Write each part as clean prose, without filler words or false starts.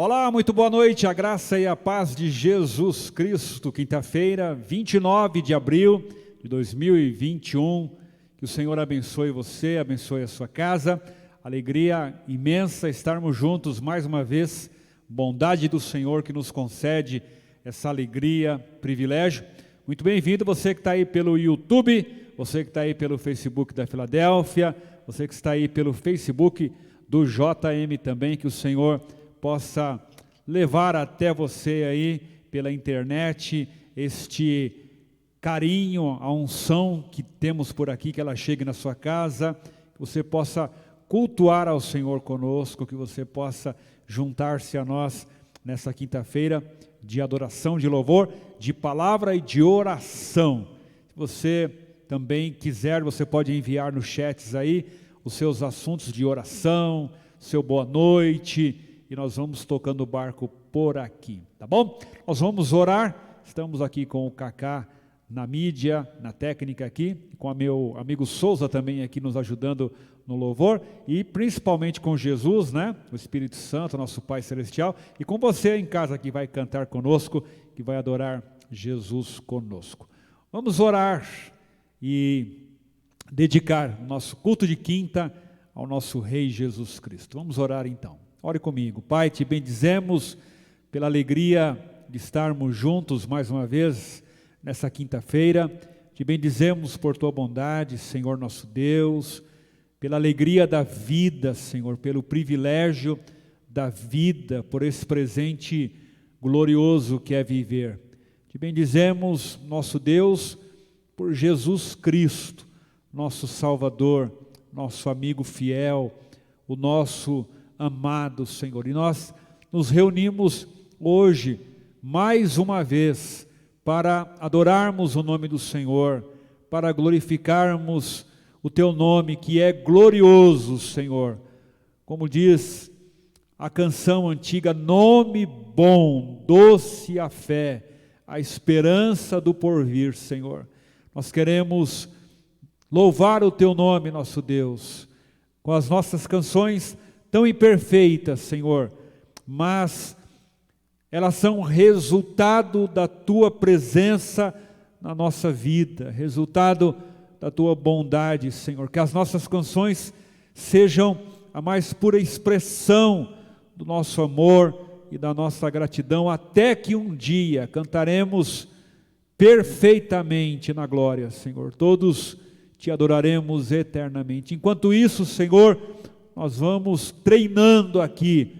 Olá, muito boa noite, a graça e a paz de Jesus Cristo, quinta-feira, 29 de abril de 2021, que o Senhor abençoe você, abençoe a sua casa, alegria imensa estarmos juntos mais uma vez, bondade do Senhor que nos concede essa alegria, privilégio. Muito bem-vindo você que está aí pelo YouTube, você que está aí pelo Facebook da Filadélfia, você que está aí pelo Facebook do JM também, que o Senhor possa levar até você aí pela internet este carinho, a unção que temos por aqui, que ela chegue na sua casa, que você possa cultuar ao Senhor conosco, que você possa juntar-se a nós nessa quinta-feira de adoração, de louvor, de palavra e de oração. Se você também quiser, você pode enviar nos chats aí os seus assuntos de oração, seu boa noite, e nós vamos tocando o barco por aqui, tá bom? Nós vamos orar, estamos aqui com o Cacá na mídia, na técnica aqui, com o meu amigo Souza também aqui nos ajudando no louvor, e principalmente com Jesus, né? O Espírito Santo, nosso Pai Celestial, e com você em casa que vai cantar conosco, que vai adorar Jesus conosco. Vamos orar e dedicar o nosso culto de quinta ao nosso Rei Jesus Cristo. Vamos orar então. Ore comigo. Pai, te bendizemos pela alegria de estarmos juntos mais uma vez nessa quinta-feira. Te bendizemos por tua bondade, Senhor nosso Deus, pela alegria da vida, Senhor, pelo privilégio da vida, por esse presente glorioso que é viver. Te bendizemos, nosso Deus, por Jesus Cristo, nosso Salvador, nosso amigo fiel, o nosso amado Senhor. E nós nos reunimos hoje, mais uma vez, para adorarmos o nome do Senhor, para glorificarmos o teu nome, que é glorioso, Senhor. Como diz a canção antiga, nome bom, doce a fé, a esperança do porvir, Senhor. Nós queremos louvar o teu nome, nosso Deus, com as nossas canções tão imperfeitas, Senhor, mas elas são resultado da tua presença na nossa vida, resultado da tua bondade, Senhor. Que as nossas canções sejam a mais pura expressão do nosso amor e da nossa gratidão, até que um dia cantaremos perfeitamente na glória, Senhor. Todos te adoraremos eternamente. Enquanto isso, Senhor, nós vamos treinando aqui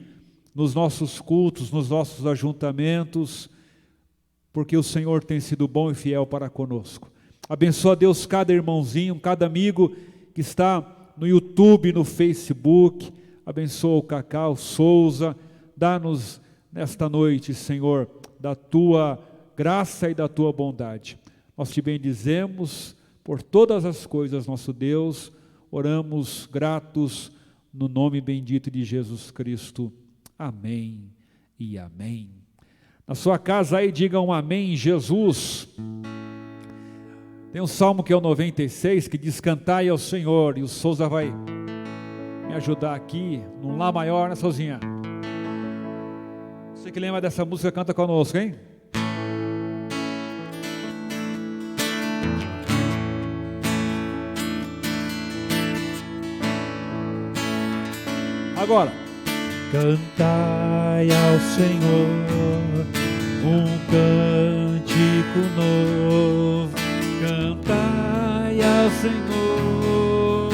nos nossos cultos, nos nossos ajuntamentos, porque o Senhor tem sido bom e fiel para conosco. Abençoa, Deus, cada irmãozinho, cada amigo que está no YouTube, no Facebook. Abençoa o Cacá, o Souza. Dá-nos nesta noite, Senhor, da tua graça e da tua bondade. Nós te bendizemos por todas as coisas, nosso Deus. Oramos gratos no nome bendito de Jesus Cristo. Amém e amém. Na sua casa aí, digam amém, Jesus. Tem um salmo que é o 96, que diz, cantai ao Senhor, e o Souza vai me ajudar aqui, num Lá maior, né, Souzinha? Você que lembra dessa música, canta conosco, hein? Agora, cantai ao Senhor um cântico novo, cantai ao Senhor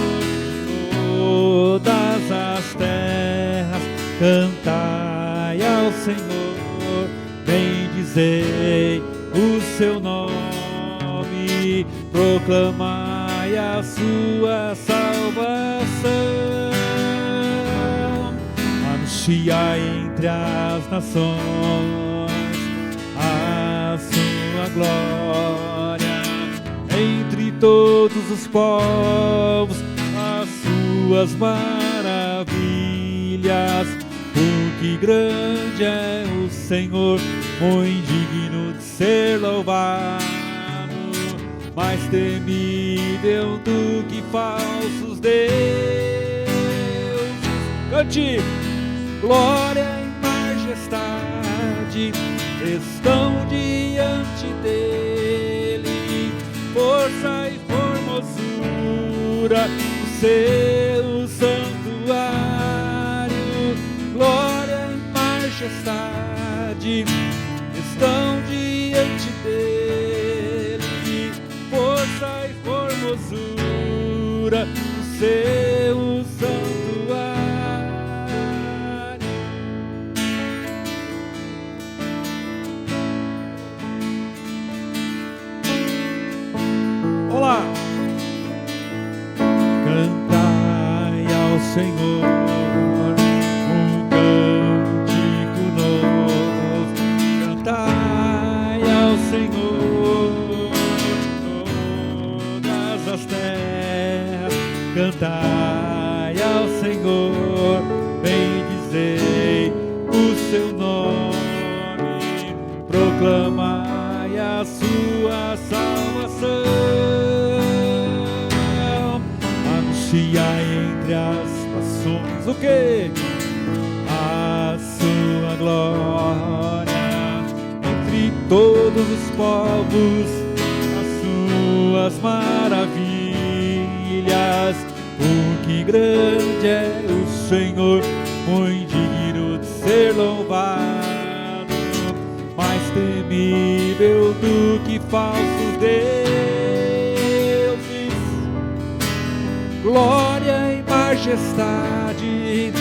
todas as terras, cantai ao Senhor, bendizei o seu nome, proclamai a sua salvação. Anuncia entre as nações a sua glória, entre todos os povos as suas maravilhas, porque grande é o Senhor, muito digno de ser louvado, mais temível do que falsos deuses. Cante! Glória e majestade majestade estão diante dele, força e formosura no seu santuário, glória e majestade estão diante dele, força e formosura no seu santuário. Olá! Cantai ao Senhor um cântico novo, cantai ao Senhor todas as terras, cantai ao Senhor, bendizei o seu nome, proclamai a sua salvação, anunciai entre as nações o quê? A sua glória, entre todos os povos as suas maravilhas, porque grande é o Senhor, muito digno de ser louvado, mais temível do que falsos deuses, glória e majestade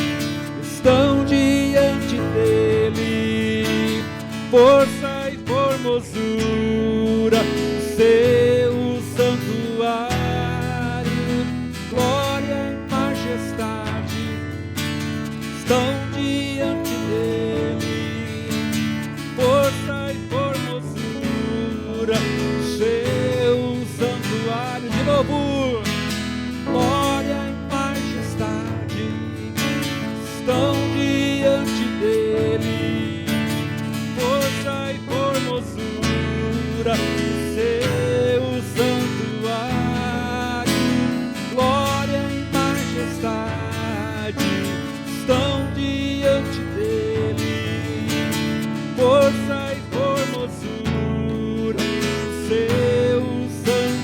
estão diante dele, força e formosura no seu santuário, glória e majestade estão diante dele, força e formosura no seu santuário. De novo, glória e majestade estão diante dele, força e formosura no seu santuário, glória e majestade estão diante dele, força e formosura no seu santuário.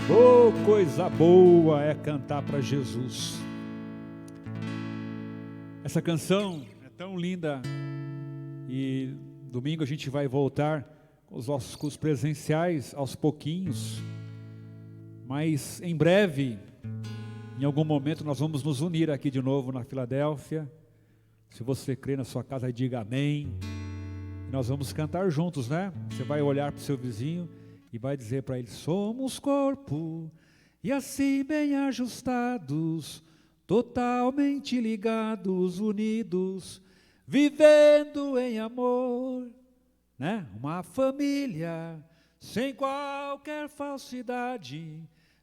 Oh, coisa boa é cantar para Jesus. Essa canção é tão linda e domingo a gente vai voltar com os nossos cursos presenciais aos pouquinhos, mas em breve, em algum momento nós vamos nos unir aqui de novo na Filadélfia. Se você crê na sua casa, diga amém. E nós vamos cantar juntos, né? Você vai olhar para o seu vizinho e vai dizer para ele: somos corpo, e assim bem ajustados, totalmente ligados, unidos, vivendo em amor, né? Uma família sem qualquer falsidade,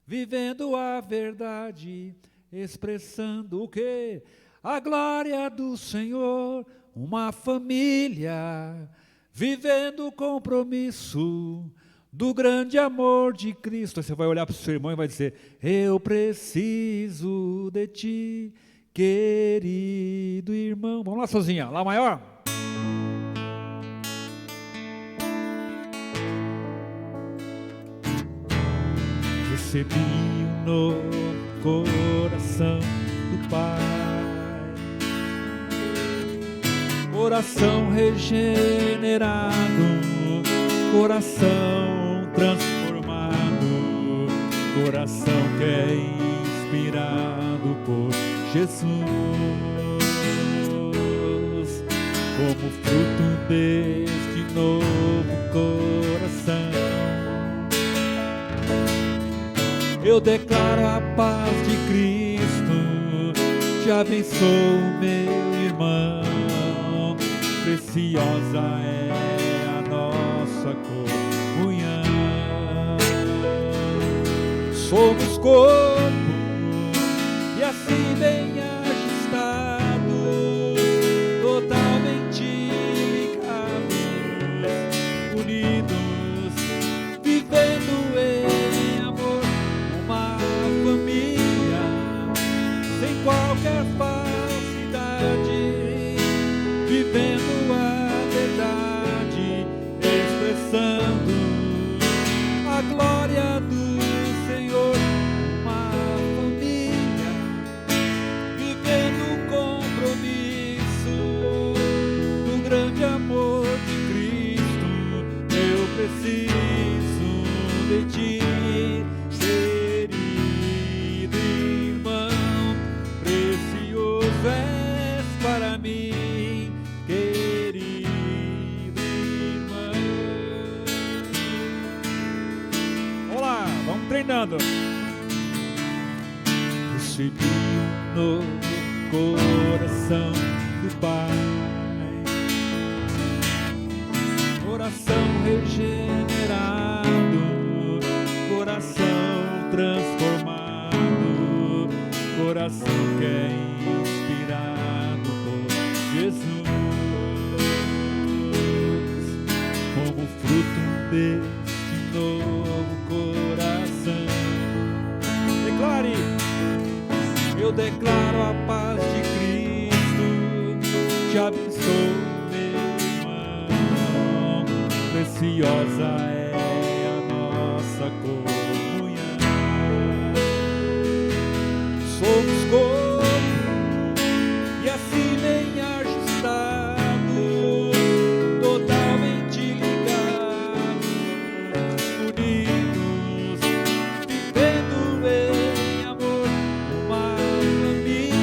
vivendo a verdade, expressando o quê? A glória do Senhor. Uma família vivendo o compromisso do grande amor de Cristo. Aí você vai olhar para o seu irmão e vai dizer: eu preciso de ti, querido irmão. Vamos lá, sozinha, lá maior. Recebi um novo coração do Pai, coração regenerado, coração transformado, coração que é inspirado por Jesus, como fruto deste novo coração. Eu declaro a paz de Cristo, te abençoo, meu irmão, preciosa é a nossa comunhão. Somos corpo, e assim bem ajustados, totalmente treinando. Recebi um novo coração do Pai, coração regenerado, coração transformado, coração que é inspirado por Jesus, como fruto deste novo coração. Declare: eu declaro a paz de Cristo, te abençoo, meu irmão, preciosa é a nossa comunhão. Somos corpo e assim bem ajustados, totalmente ligados, unidos, vivendo em amor, uma família,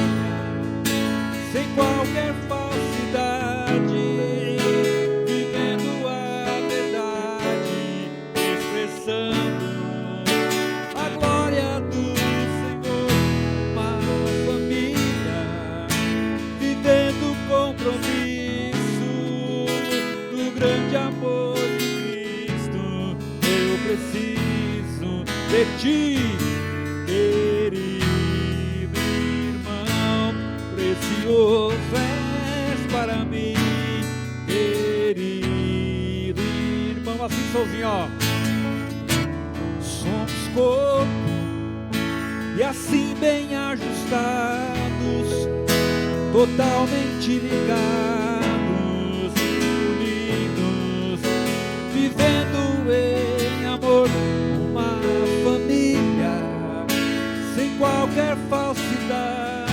sem qualquer falsidade, vivendo a verdade, expressando a glória do Senhor, uma família, vivendo o compromisso do grande amor de Cristo. Eu preciso de ti, querido irmão, precioso és para mim, querido irmão. Assim sozinho, ó. Somos corpo e assim bem ajustados, totalmente ligados, unidos, vivendo em amor, uma família, sem qualquer falsidade,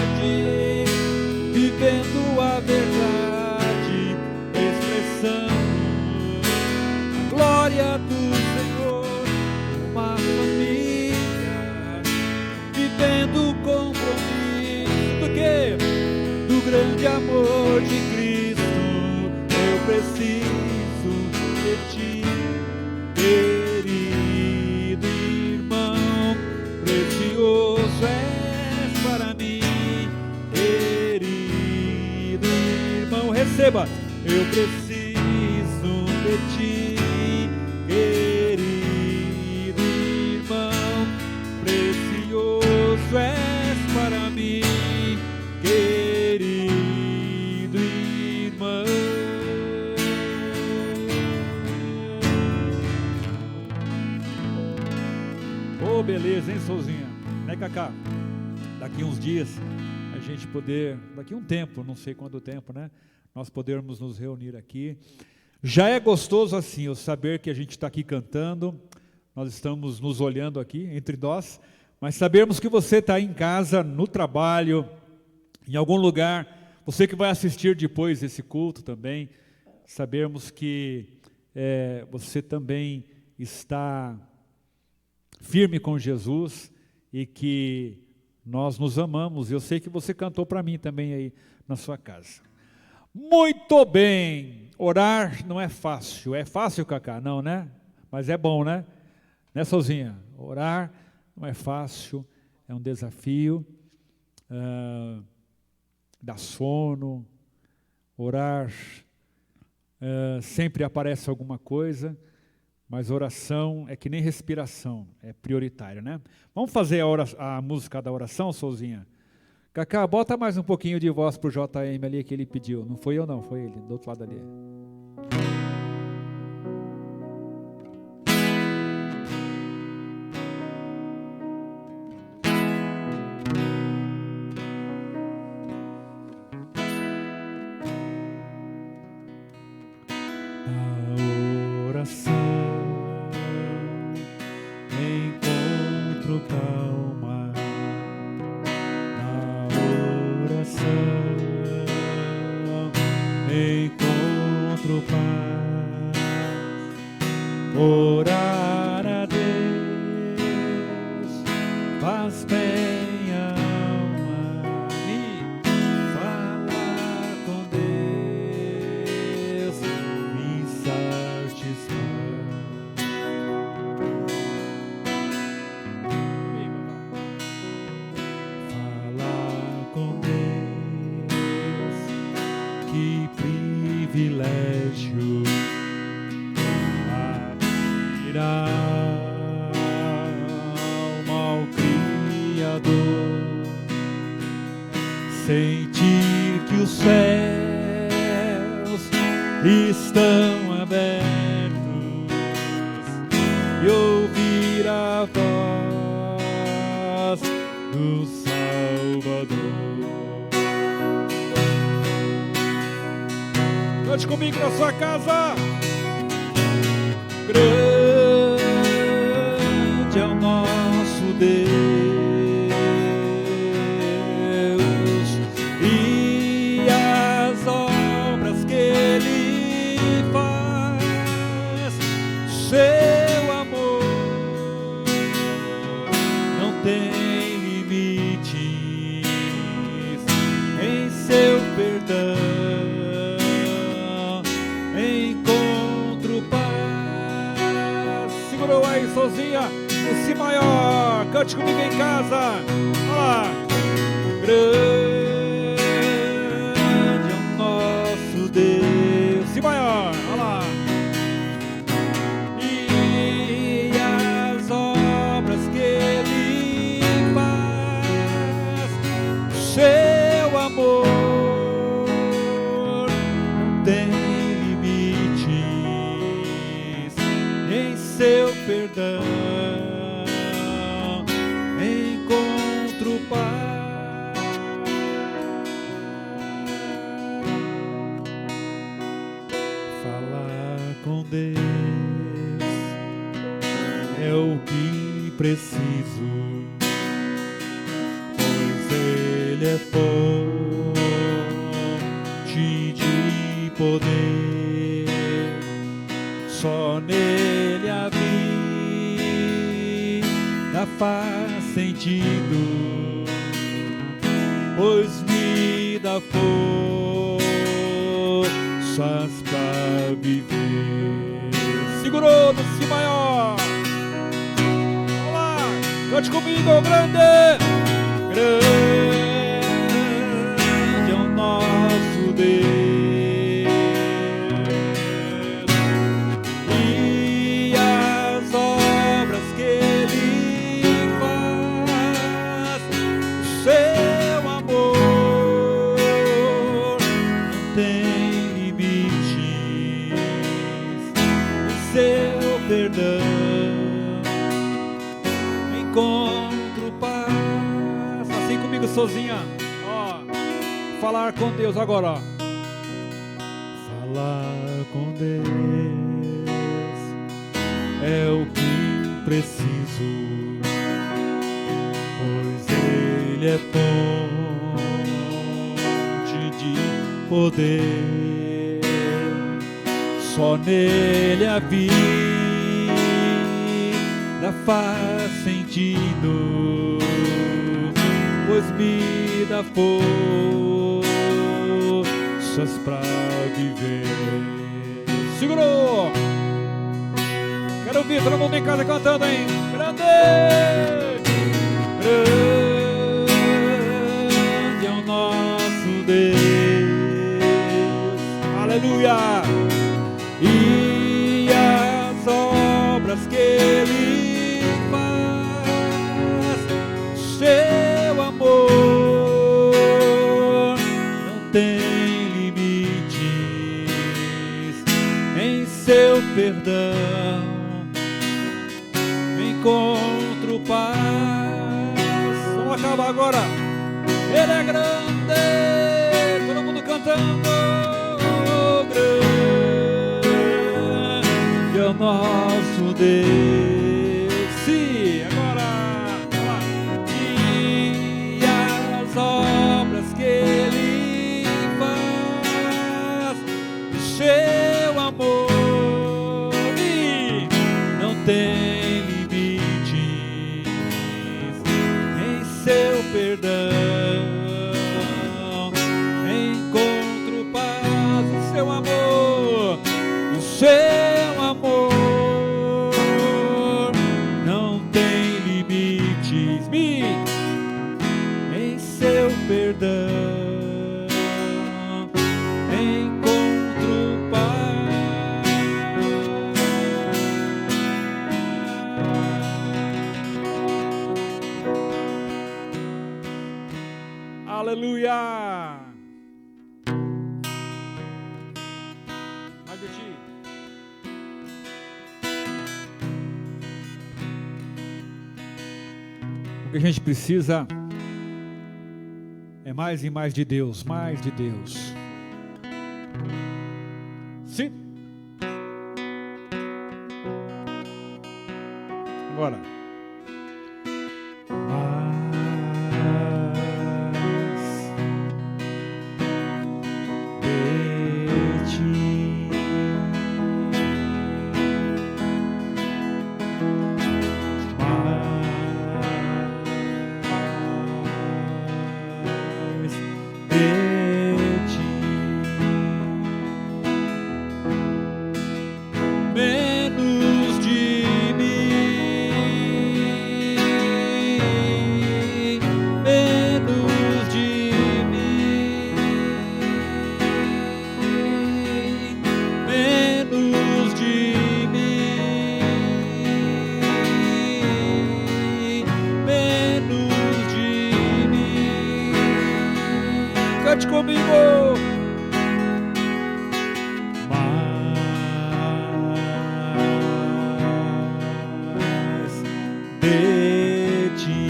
vivendo a verdade, expressando a glória do Senhor, uma família, vivendo o compromisso do quê? Do grande amor de Cristo. Eu preciso de ti, querido irmão, precioso és para mim, querido irmão. Receba: eu preciso de ti, querido irmão, precioso és para mim, querido irmão. Oh, beleza, hein, Souzinha? Né, Cacá? Daqui uns dias, a gente poder, daqui um tempo, não sei quanto tempo, né? Nós podermos nos reunir aqui. Já é gostoso assim, eu saber que a gente está aqui cantando, nós estamos nos olhando aqui entre nós, mas sabermos que você está em casa, no trabalho, em algum lugar, você que vai assistir depois esse culto também, sabermos que você também está firme com Jesus e que nós nos amamos. Eu sei que você cantou para mim também aí na sua casa. Muito bem, orar não é fácil. É fácil, Cacá? Não, né? Mas é bom, né? Né, Souzinha? Orar não é fácil, é um desafio, dá sono, orar, sempre aparece alguma coisa, mas oração é que nem respiração, é prioritário, né? Vamos fazer a música da oração, Souzinha? Cacá, bota mais um pouquinho de voz pro JM ali que ele pediu. Não foi eu não, foi ele, do outro lado ali. A oração, encontro calma. Encontro paz, orar a Deus faz bem a alma, e falar com Deus me satisfaz. sentir que os céus estão abertos e ouvir a voz do Salvador. Cante comigo na sua casa. Grande é o nosso Deus e as obras que Ele faz. Seu amor não tem limites, em seu perdão encontro paz. Segurou aí sozinha o Si maior, cante comigo em casa. Olha lá. Grande é o nosso Deus, Si maior, olha lá. E as obras que Ele faz, seu amor não tem limites, em seu perdão encontro paz. Falar com Deus é o que preciso, pois Ele é fonte de poder. Só nele a vida faz sentido, pois me dá forças pra viver. Segurou no Si maior. Vamos lá, cante comigo, grande. Grande é o nosso Deus e as obras que Ele faz. Seu amor não tem limites, seu perdão encontro paz. Assim comigo sozinha, ó. Falar com Deus agora, ó. Falar com Deus é o que preciso, pois Ele é fonte de poder. Só nele a vida faz sentido, pois me dá forças pra viver. Segurou! Quero ouvir todo mundo em casa cantando, hein? Grande! Grande é o nosso Deus, aleluia! E as obras que Ele faz, seu amor não tem limites, em seu perdão encontro paz. Vamos acabar agora. Ele é grande, todo mundo cantando. Grande é o nosso Deus. Sim, agora. E as obras que Ele faz, seu amor não tem limites, em seu perdão encontro paz. O seu amor, o seu amor não tem limites, em seu perdão encontro paz. Aleluia! Mais de ti. O que a gente precisa é mais e mais de Deus, mais de Deus. Sim. Agora. Cante comigo. Mais de ti.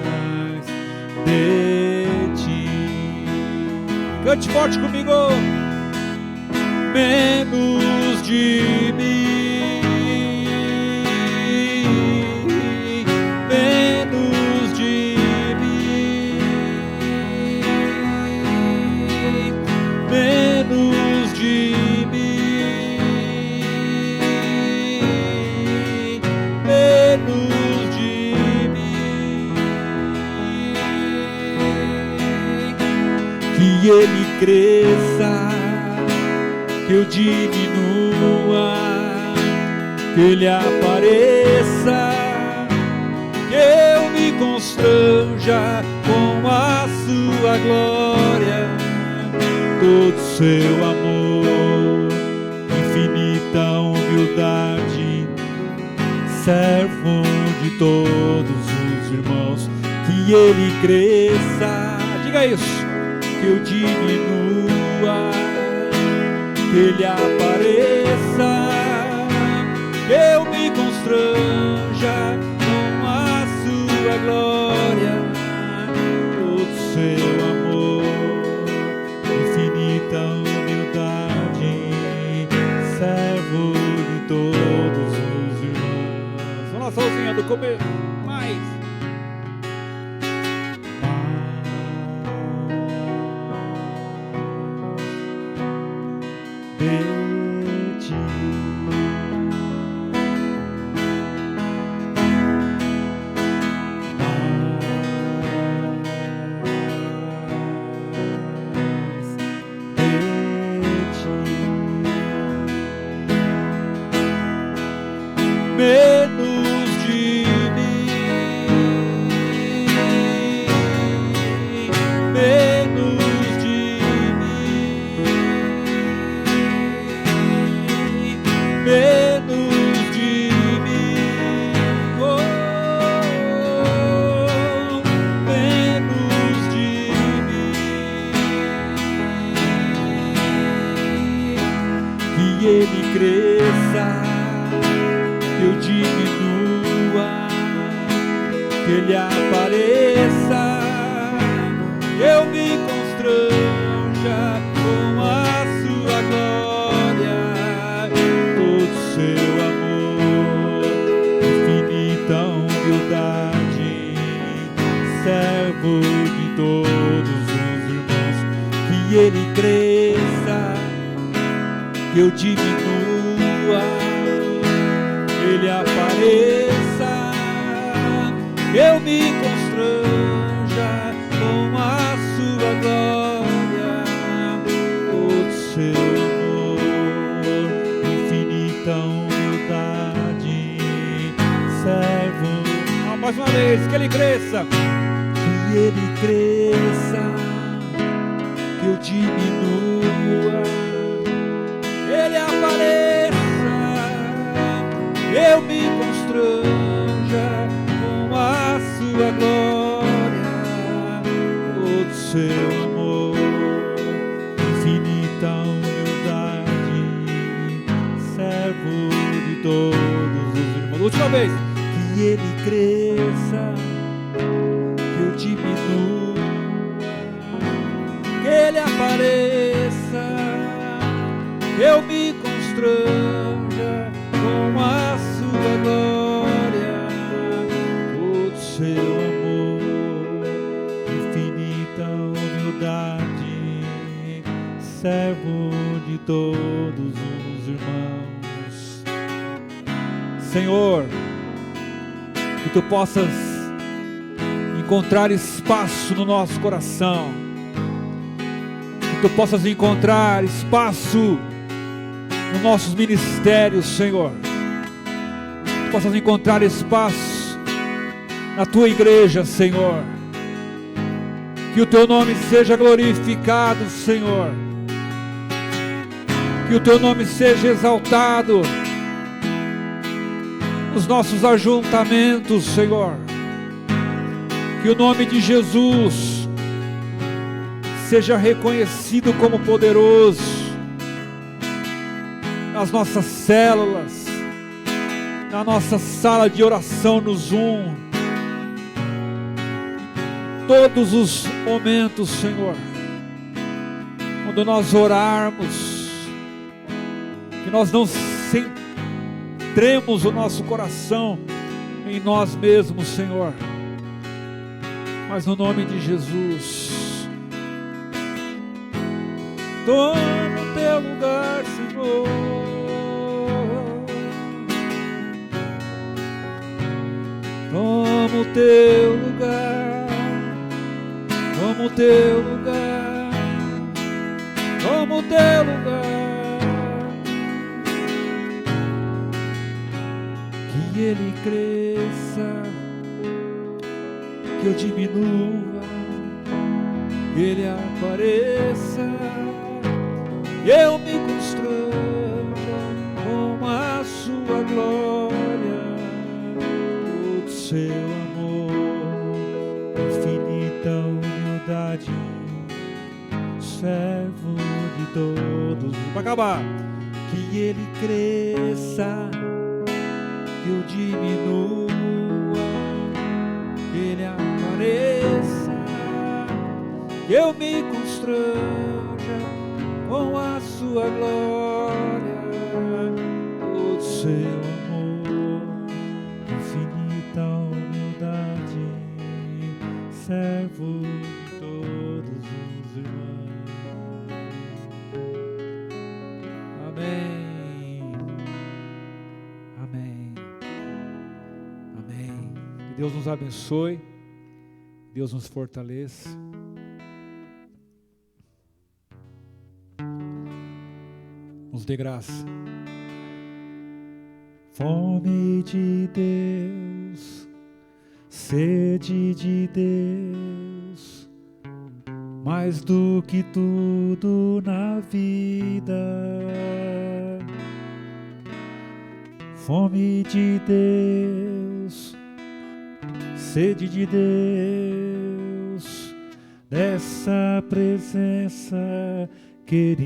Mais de ti. Cante forte comigo. Menos de mim, menos de mim, menos de mim, menos de mim, que ele cresça, que eu diminua, que ele apareça, que eu me constranja com a sua glória, todo seu amor, infinita humildade, servo de todos os irmãos, que ele cresça, diga isso, que eu diminua, que ele apareça, que eu me constranja com a sua glória, todo seu amor, infinita humildade, servo de todos os irmãos. Vamos lá, sozinha do começo, mais. Menos de mim, menos de mim, menos de mim, oh, menos de mim, que ele cresça, que eu diminua, que ele apareça, que eu me constranja com a sua glória, todo seu amor, infinita humildade, servo de todos os irmãos, que ele cresça, que eu diminua, ele apareça, que eu me constranja com a sua glória, todo seu amor, infinita humildade, servo. Mais uma vez, que ele cresça, que eu diminua, ele apareça, uma vez. Que Ele cresça, que eu diminua, que Ele apareça, que eu me constranja com a sua glória, todo seu amor, infinita humildade, servo de todos os irmãos. Senhor, que Tu possas encontrar espaço no nosso coração, que Tu possas encontrar espaço nos nossos ministérios, Senhor, que Tu possas encontrar espaço na Tua igreja, Senhor, que o Teu nome seja glorificado, Senhor, que o Teu nome seja exaltado nos nossos ajuntamentos, Senhor, que o nome de Jesus seja reconhecido como poderoso nas nossas células, na nossa sala de oração no Zoom, todos os momentos, Senhor, quando nós orarmos, que nós não centremos o nosso coração em nós mesmos, Senhor, mas no nome de Jesus. Toma o Teu lugar, Senhor, toma o Teu lugar, toma o Teu lugar, toma o Teu lugar. Que Ele cresça, que eu diminua, que Ele apareça, eu me constranja com a sua glória, todo seu amor, infinita humildade, servo de todos. Para acabar, que Ele cresça, que eu diminua, que Ele apareça, que eu me constranja com a sua glória, todo seu amor, infinita humildade, servo de todos os irmãos. Amém. Amém. Amém. Que Deus nos abençoe, Deus nos fortaleça. Nos dê graça. Fome de Deus, sede de Deus, mais do que tudo na vida. Fome de Deus, sede de Deus, dessa presença querida.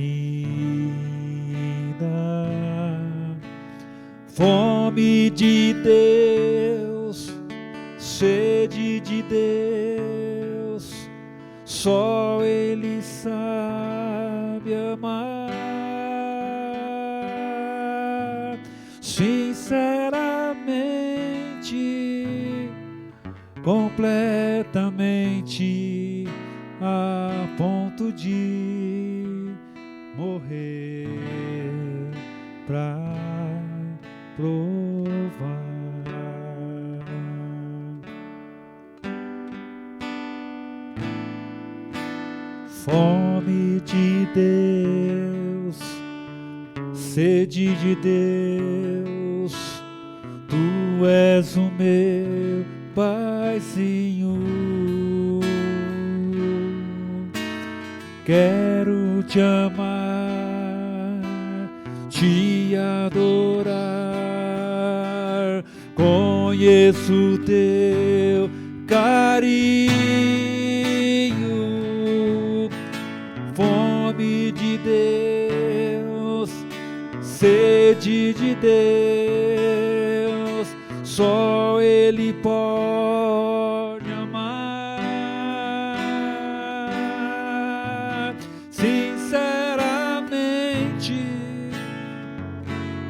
Fome de Deus, sede de Deus, só Ele sabe amar. Sinceramente, completamente, a ponto de morrer pra provar. Fome de Deus, sede de Deus, Tu és o meu Paizinho. Quero te amar, te adorar, conheço teu carinho. Fome de Deus, sede de Deus, só Ele pode amar sinceramente,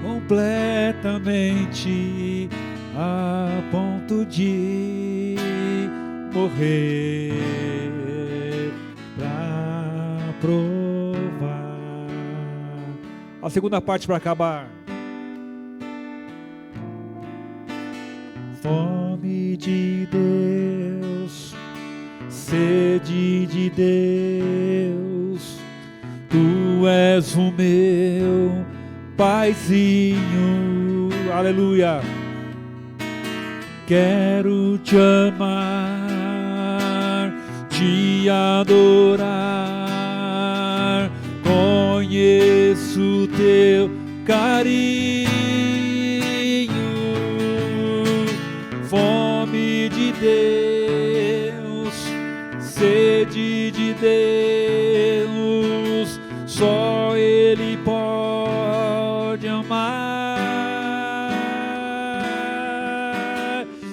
completamente, a ponto de morrer para provar. A segunda parte para acabar. Fome de Deus, sede de Deus, Tu és o meu Paizinho, aleluia. Quero te amar, te adorar, conheço teu carinho. Fome de Deus, sede de Deus, só Ele pode amar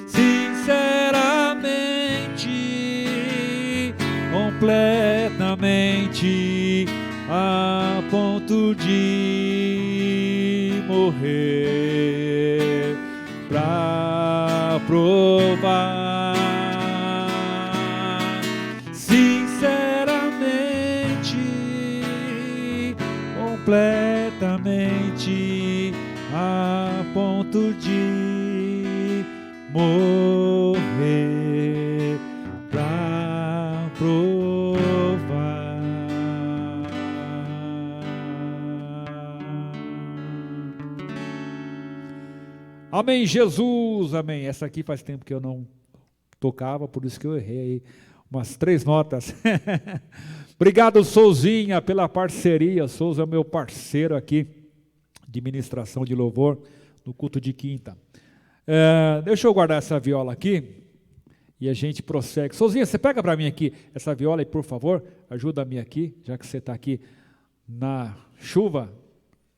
sinceramente, completamente, a ponto de morrer para provar sinceramente, completamente, a ponto de morrer para provar. Amém, Jesus, amém. Essa aqui faz tempo que eu não tocava, por isso que eu errei aí umas 3 notas. Obrigado, Souzinha, pela parceria. Souza é meu parceiro aqui de ministração de louvor no culto de quinta. Deixa eu guardar essa viola aqui e a gente prossegue. Souzinha, você pega para mim aqui essa viola e, por favor, ajuda-me aqui, já que você está aqui na chuva,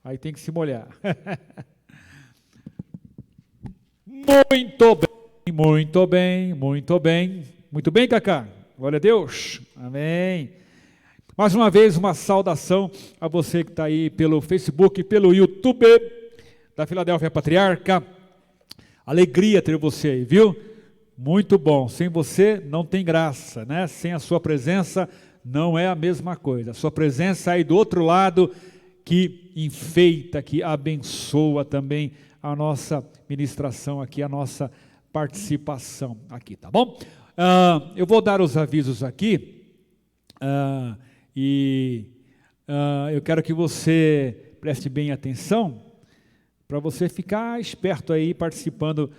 aí tem que se molhar. Muito bem, muito bem, muito bem. Muito bem, Cacá? Glória a Deus. Amém. Mais uma vez, uma saudação a você que está aí pelo Facebook, pelo YouTube da Filadélfia Patriarca. Alegria ter você aí, viu? Muito bom. Sem você não tem graça, né? Sem a sua presença não é a mesma coisa. A sua presença aí do outro lado que enfeita, que abençoa também a nossa ministração aqui, a nossa participação aqui, tá bom? Eu vou dar os avisos aqui eu quero que você preste bem atenção para você ficar esperto aí participando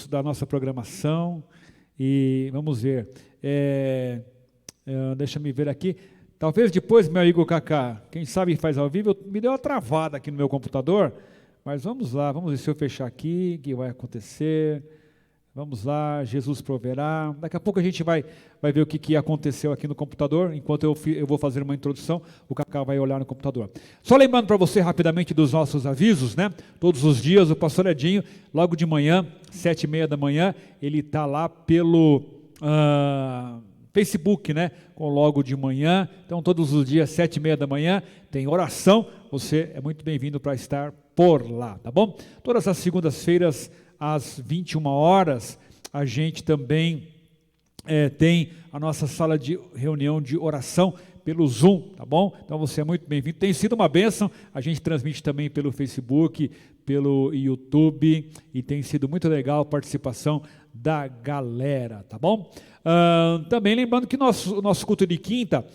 da nossa programação e vamos ver, deixa me ver aqui, talvez depois, meu amigo Cacá, quem sabe faz ao vivo, me deu uma travada aqui no meu computador, mas vamos lá, vamos ver se eu fechar aqui, o que vai acontecer, vamos lá, Jesus proverá, daqui a pouco a gente vai ver o que aconteceu aqui no computador, enquanto eu vou fazer uma introdução, o Cacá vai olhar no computador. Só lembrando para você rapidamente dos nossos avisos, né? Todos os dias o pastor Edinho, logo de manhã, 7h30 da manhã, ele está lá pelo Facebook, né? Com logo de manhã, então todos os dias, 7h30 da manhã, tem oração, você é muito bem-vindo para estar por lá, tá bom? Todas as segundas-feiras, às 21 horas, a gente também tem a nossa sala de reunião de oração pelo Zoom, tá bom? Então você é muito bem-vindo, tem sido uma bênção, a gente transmite também pelo Facebook, pelo YouTube, e tem sido muito legal a participação da galera, tá bom? Também lembrando que o nosso culto de quinta,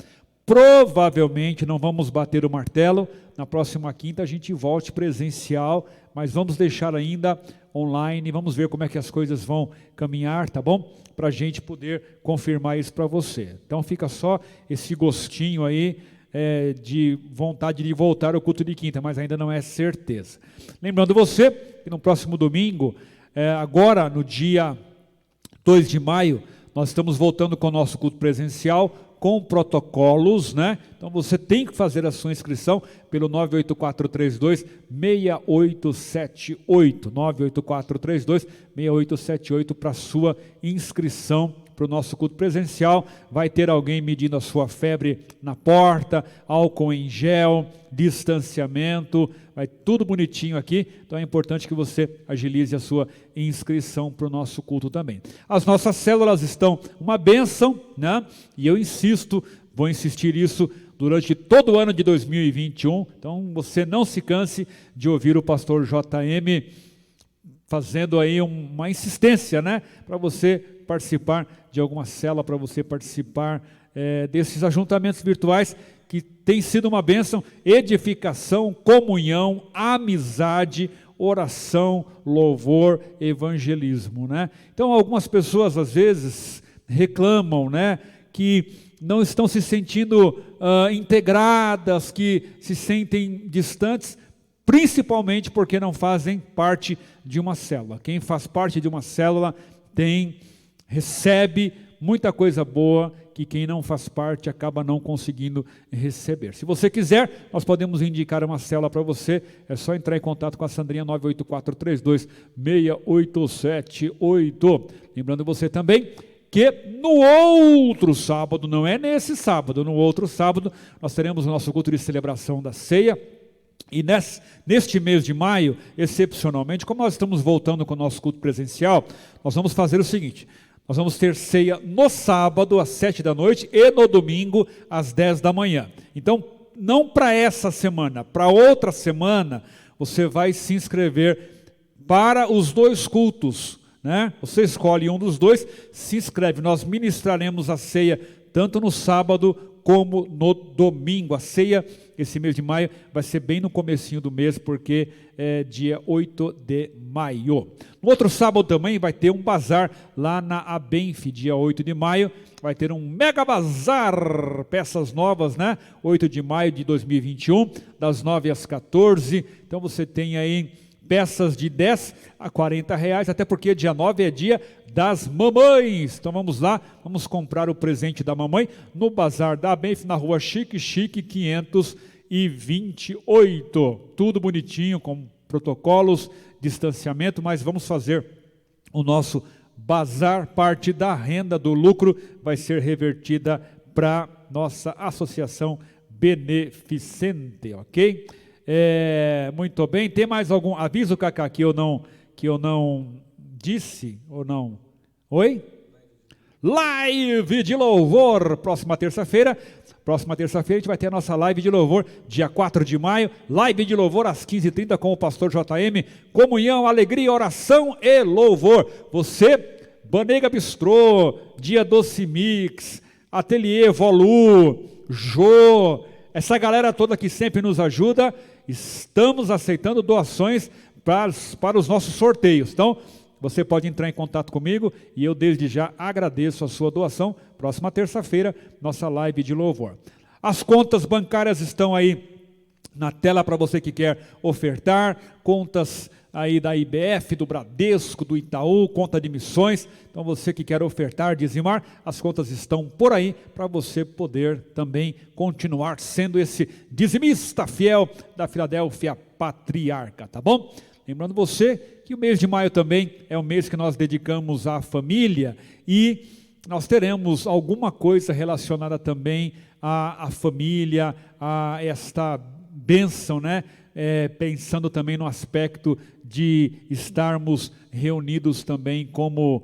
provavelmente não vamos bater o martelo, na próxima quinta a gente volte presencial, mas vamos deixar ainda online, vamos ver como é que as coisas vão caminhar, tá bom? Para a gente poder confirmar isso para você. Então fica só esse gostinho aí de vontade de voltar ao culto de quinta, mas ainda não é certeza. Lembrando você que no próximo domingo, agora no dia 2 de maio, nós estamos voltando com o nosso culto presencial, com protocolos, né? Então você tem que fazer a sua inscrição pelo 98432-6878, 98432-6878 para a sua inscrição para o nosso culto presencial. Vai ter alguém medindo a sua febre na porta, álcool em gel, distanciamento, vai tudo bonitinho aqui, então é importante que você agilize a sua inscrição para o nosso culto também. As nossas células estão uma bênção, né? E eu insisto, vou insistir isso durante todo o ano de 2021, então você não se canse de ouvir o pastor JM fazendo aí uma insistência, né? Para você participar de alguma célula, para você participar desses ajuntamentos virtuais que tem sido uma bênção, edificação, comunhão, amizade, oração, louvor, evangelismo, né? Então algumas pessoas às vezes reclamam, né, que não estão se sentindo integradas, que se sentem distantes, principalmente porque não fazem parte de uma célula. Quem faz parte de uma célula recebe muita coisa boa que quem não faz parte acaba não conseguindo receber. Se você quiser, nós podemos indicar uma célula para você, é só entrar em contato com a Sandrinha, 98432-6878. Lembrando você também que no outro sábado, não é nesse sábado, no outro sábado, nós teremos o nosso culto de celebração da ceia. E neste mês de maio, excepcionalmente, como nós estamos voltando com o nosso culto presencial, nós vamos fazer o seguinte: nós vamos ter ceia no sábado às 7 da noite e no domingo às 10 da manhã. Então, não para essa semana, para outra semana, você vai se inscrever para os dois cultos, né? Você escolhe um dos dois, se inscreve. Nós ministraremos a ceia tanto no sábado como no domingo. A ceia, esse mês de maio, vai ser bem no comecinho do mês, porque é dia 8 de maio. No outro sábado também vai ter um bazar lá na Abenf, dia 8 de maio, vai ter um mega bazar, peças novas, né? 8 de maio de 2021, das 9 às 14, então você tem aí peças de 10 a 40 reais, até porque dia 9 é dia das mamães. Então vamos lá, vamos comprar o presente da mamãe no bazar da Abenf, na rua Chique 528. Tudo bonitinho, com protocolos, distanciamento, mas vamos fazer o nosso bazar. Parte da renda do lucro vai ser revertida para nossa associação beneficente, ok? Muito bem, tem mais algum aviso, Cacá, que eu não disse, ou não? Oi? Live de louvor, próxima terça-feira a gente vai ter a nossa live de louvor, dia 4 de maio, live de louvor às 15h30 com o pastor JM, comunhão, alegria, oração e louvor. Você, Banega Bistrô, Dia Doce Mix, Ateliê Volu, Jô, essa galera toda que sempre nos ajuda, estamos aceitando doações para os nossos sorteios. Então, você pode entrar em contato comigo e eu desde já agradeço a sua doação. Próxima terça-feira, nossa live de louvor. As contas bancárias estão aí na tela para você que quer ofertar, contas aí da IBF, do Bradesco, do Itaú, conta de missões. Então você que quer ofertar, dizimar, as contas estão por aí para você poder também continuar sendo esse dizimista fiel da Filadélfia Patriarca, tá bom? Lembrando você que o mês de maio também é o mês que nós dedicamos à família e nós teremos alguma coisa relacionada também à família, a esta bênção, né? Pensando também no aspecto de estarmos reunidos também como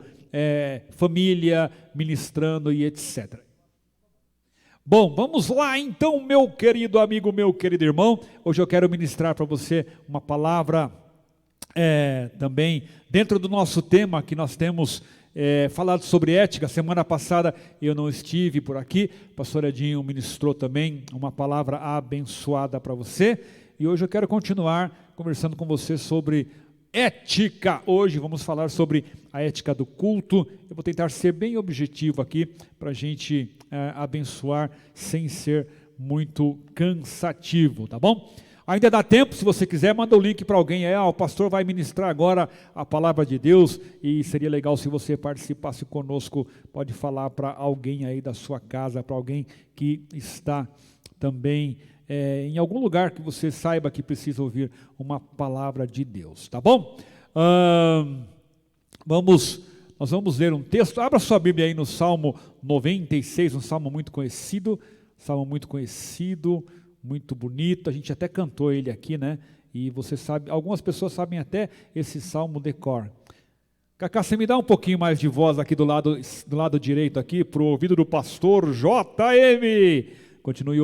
família, ministrando e etc. Bom, vamos lá então, meu querido amigo, meu querido irmão. Hoje eu quero ministrar para você uma palavra também dentro do nosso tema que nós temos falado sobre ética. Semana passada eu não estive por aqui, o pastor Edinho ministrou também uma palavra abençoada para você, e hoje eu quero continuar conversando com você sobre ética. Hoje vamos falar sobre a ética do culto. Eu vou tentar ser bem objetivo aqui para a gente abençoar sem ser muito cansativo, tá bom? Ainda dá tempo, se você quiser, manda o link para alguém. O pastor vai ministrar agora a palavra de Deus e seria legal se você participasse conosco. Pode falar para alguém aí da sua casa, para alguém que está também em algum lugar que você saiba que precisa ouvir uma palavra de Deus, tá bom? Nós vamos ler um texto. Abra sua Bíblia aí no Salmo 96, um salmo muito conhecido, muito bonito, a gente até cantou ele aqui, né? E você sabe, algumas pessoas sabem até esse salmo de cor. Cacá, você me dá um pouquinho mais de voz aqui do lado direito aqui, para o ouvido do pastor JM. Continue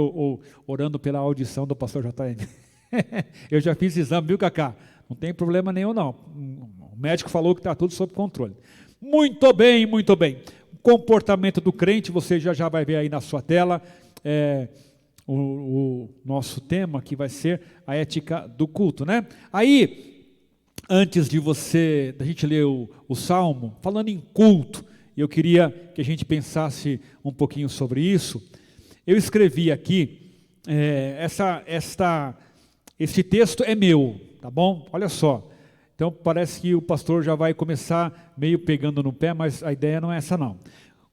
orando pela audição do pastor JM. Eu já fiz exame, viu, Cacá? Não tem problema nenhum, não. O médico falou que está tudo sob controle. Muito bem, muito bem. O comportamento do crente, você já vai ver aí na sua tela. O nosso tema que vai ser a ética do culto, né? Aí, antes da gente ler o Salmo, falando em culto, eu queria que a gente pensasse um pouquinho sobre isso. Eu escrevi aqui, esse texto é meu, tá bom? Olha só, então parece que o pastor já vai começar meio pegando no pé, mas a ideia não é essa não.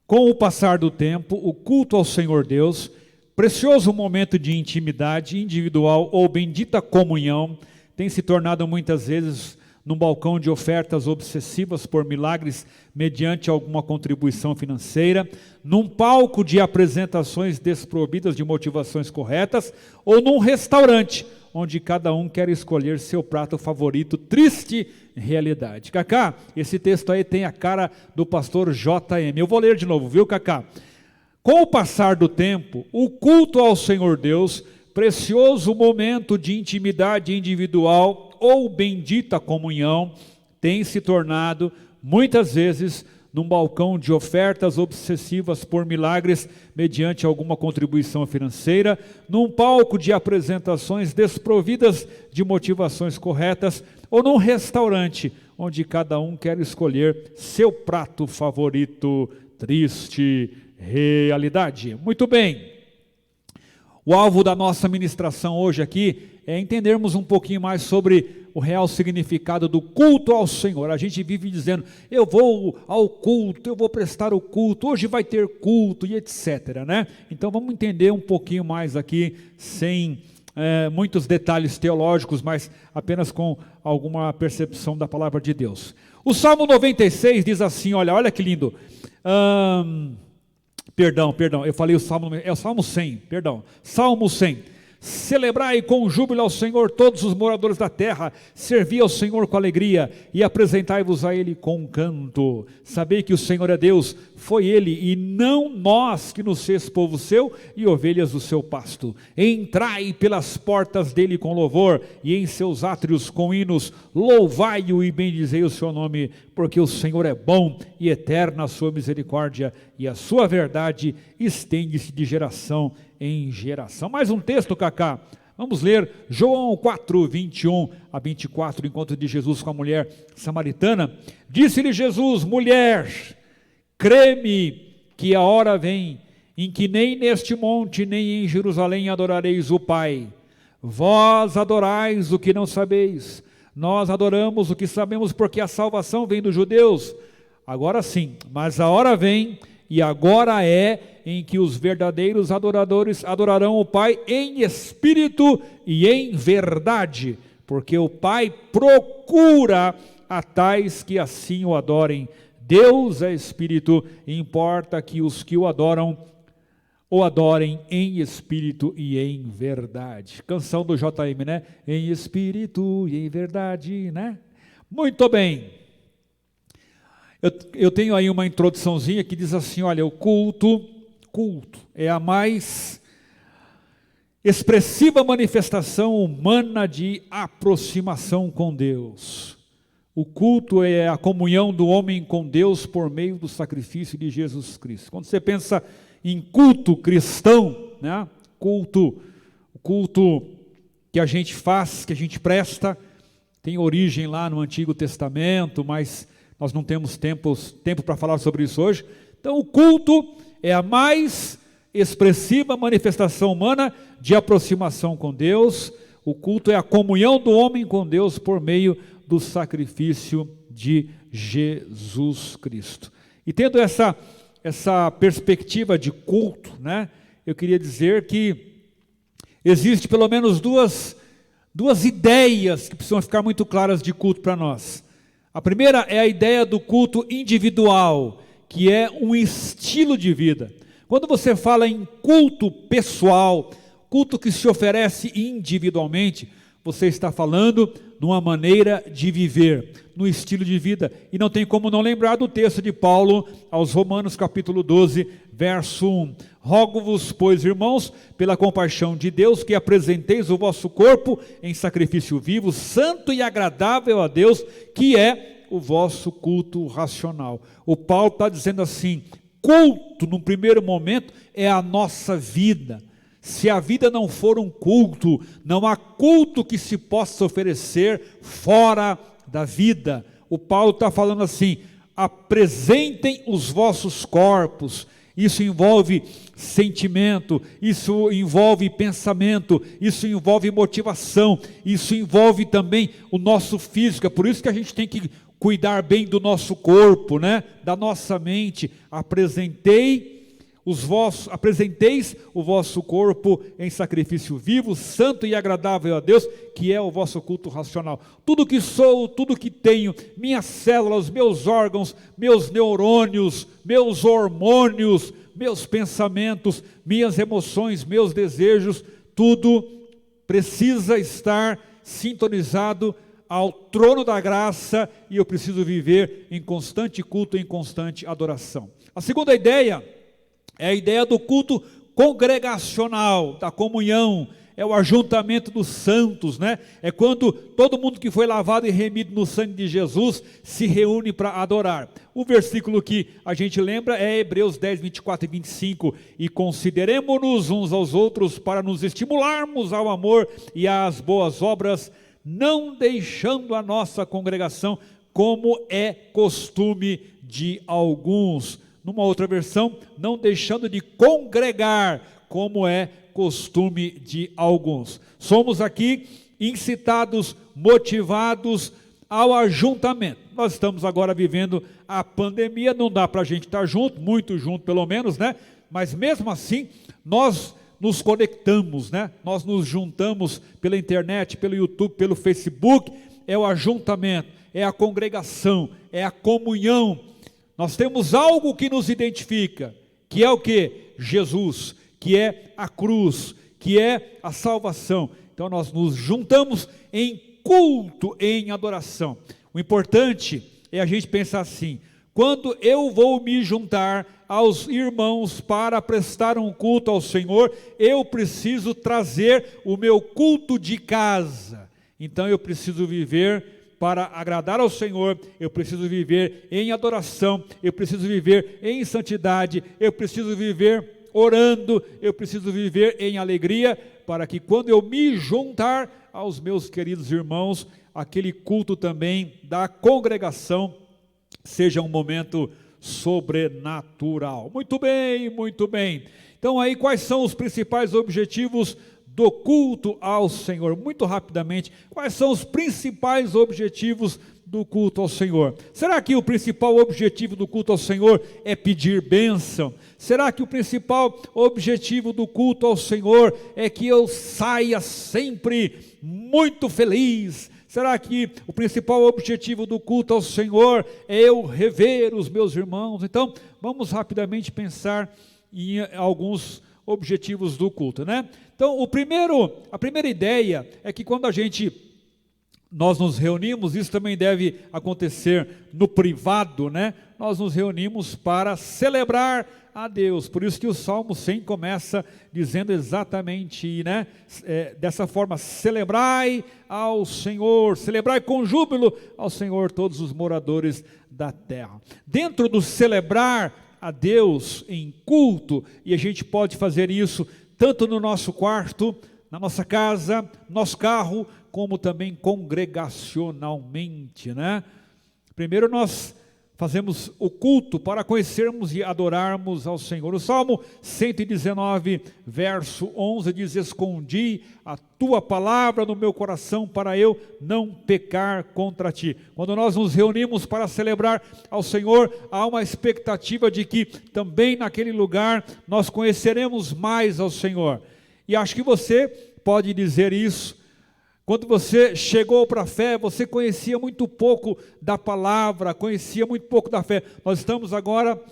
Com o passar do tempo, o culto ao Senhor Deus, precioso momento de intimidade individual ou bendita comunhão, tem se tornado muitas vezes num balcão de ofertas obsessivas por milagres mediante alguma contribuição financeira, num palco de apresentações desprovidas de motivações corretas, ou num restaurante, onde cada um quer escolher seu prato favorito, triste realidade. Cacá, esse texto aí tem a cara do pastor JM. Eu vou ler de novo, viu, Cacá? Com o passar do tempo, o culto ao Senhor Deus, precioso momento de intimidade individual ou bendita comunhão, tem se tornado, muitas vezes, num balcão de ofertas obsessivas por milagres mediante alguma contribuição financeira, num palco de apresentações desprovidas de motivações corretas, ou num restaurante onde cada um quer escolher seu prato favorito, triste realidade. Muito bem, o alvo da nossa ministração hoje aqui é entendermos um pouquinho mais sobre o real significado do culto ao Senhor. A gente vive dizendo, eu vou ao culto, eu vou prestar o culto, hoje vai ter culto e etc, né? Então vamos entender um pouquinho mais aqui, sem muitos detalhes teológicos, mas apenas com alguma percepção da palavra de Deus. O Salmo 96 diz assim, olha que lindo, Perdão, eu falei o Salmo, é o Salmo 100, Salmo 100. Celebrai com júbilo ao Senhor todos os moradores da terra, servi ao Senhor com alegria e apresentai-vos a Ele com canto. Sabei que o Senhor é Deus, foi Ele e não nós que nos fez povo seu e ovelhas do seu pasto. Entrai pelas portas dele com louvor e em seus átrios com hinos, louvai-o e bendizei o seu nome, porque o Senhor é bom e eterna a sua misericórdia e a sua verdade estende-se de geração em geração. Mais um texto, Cacá. Vamos ler João 4, 21 a 24, encontro de Jesus com a mulher samaritana. Disse-lhe Jesus, mulher, crê-me que a hora vem em que nem neste monte nem em Jerusalém adorareis o Pai. Vós adorais o que não sabeis, nós adoramos o que sabemos, porque a salvação vem dos judeus. Agora sim, mas a hora vem e agora é em que os verdadeiros adoradores adorarão o Pai em espírito e em verdade, porque o Pai procura a tais que assim o adorem. Deus é espírito, e importa que os que o adorem em espírito e em verdade. Canção do JM, né? Em espírito e em verdade, né? Muito bem. Eu tenho aí uma introduçãozinha que diz assim, olha, o culto é a mais expressiva manifestação humana de aproximação com Deus. O culto é a comunhão do homem com Deus por meio do sacrifício de Jesus Cristo. Quando você pensa em culto cristão, né? O culto que a gente faz, que a gente presta, tem origem lá no Antigo Testamento, mas nós não temos tempo para falar sobre isso hoje. Então o culto é a mais expressiva manifestação humana de aproximação com Deus. O culto é a comunhão do homem com Deus por meio do sacrifício de Jesus Cristo. E tendo essa perspectiva de culto, né, eu queria dizer que existe pelo menos duas ideias que precisam ficar muito claras de culto para nós. A primeira é a ideia do culto individual, que é um estilo de vida. Quando você fala em culto pessoal, culto que se oferece individualmente, você está falando de uma maneira de viver, no estilo de vida. E não tem como não lembrar do texto de Paulo aos Romanos capítulo 12, verso 1. Rogo-vos, pois, irmãos, pela compaixão de Deus, que apresenteis o vosso corpo em sacrifício vivo, santo e agradável a Deus, que é o vosso culto racional. O Paulo está dizendo assim, culto, no primeiro momento, é a nossa vida. Se a vida não for um culto, não há culto que se possa oferecer fora da vida. O Paulo está falando assim, apresentem os vossos corpos. Isso envolve sentimento, isso envolve pensamento, isso envolve motivação, isso envolve também o nosso físico. É por isso que a gente tem que cuidar bem do nosso corpo, né? Da nossa mente. Apresenteis o vosso corpo em sacrifício vivo, santo e agradável a Deus, que é o vosso culto racional. Tudo que sou, tudo que tenho, minhas células, meus órgãos, meus neurônios, meus hormônios, meus pensamentos, minhas emoções, meus desejos, tudo precisa estar sintonizado ao trono da graça, e eu preciso viver em constante culto, em constante adoração. A segunda ideia é a ideia do culto congregacional, da comunhão, é o ajuntamento dos santos, né? É quando todo mundo que foi lavado e remido no sangue de Jesus se reúne para adorar. O versículo que a gente lembra é Hebreus 10, 24 e 25, e consideremo-nos uns aos outros para nos estimularmos ao amor e às boas obras, não deixando a nossa congregação, como é costume de alguns. Numa outra versão, não deixando de congregar, como é costume de alguns. Somos aqui incitados, motivados ao ajuntamento. Nós estamos agora vivendo a pandemia, não dá para a gente estar junto, muito junto pelo menos, né? Mas mesmo assim, nós nos conectamos, né? Nós nos juntamos pela internet, pelo YouTube, pelo Facebook. É o ajuntamento, é a congregação, é a comunhão. Nós temos algo que nos identifica, que é o que? Jesus, que é a cruz, que é a salvação. Então nós nos juntamos em culto, em adoração. O importante é a gente pensar assim, quando eu vou me juntar aos irmãos para prestar um culto ao Senhor, eu preciso trazer o meu culto de casa. Então eu preciso viver para agradar ao Senhor, eu preciso viver em adoração, eu preciso viver em santidade, eu preciso viver orando, eu preciso viver em alegria, para que quando eu me juntar aos meus queridos irmãos, aquele culto também da congregação seja um momento sobrenatural. Muito bem, muito bem. Então aí quais são os principais objetivos do culto ao Senhor? Muito rapidamente, quais são os principais objetivos do culto ao Senhor? Será que o principal objetivo do culto ao Senhor é pedir bênção? Será que o principal objetivo do culto ao Senhor é que eu saia sempre muito feliz? Será que o principal objetivo do culto ao Senhor é eu rever os meus irmãos? Então, vamos rapidamente pensar em alguns objetivos do culto, né? Então, a primeira ideia é que quando nós nos reunimos, isso também deve acontecer no privado, né? Nós nos reunimos para celebrar a Deus. Por isso que o Salmo 100 começa dizendo exatamente, né? Dessa forma, celebrai ao Senhor, celebrai com júbilo ao Senhor todos os moradores da terra. Dentro do celebrar a Deus em culto, e a gente pode fazer isso tanto no nosso quarto, na nossa casa, nosso carro, como também congregacionalmente, né? Primeiro nós fazemos o culto para conhecermos e adorarmos ao Senhor. O Salmo 119, verso 11 diz: escondi a tua palavra no meu coração para eu não pecar contra ti. Quando nós nos reunimos para celebrar ao Senhor, há uma expectativa de que também naquele lugar nós conheceremos mais ao Senhor. E acho que você pode dizer isso. Quando você chegou para a fé, você conhecia muito pouco da palavra, conhecia muito pouco da fé. Nós estamos agora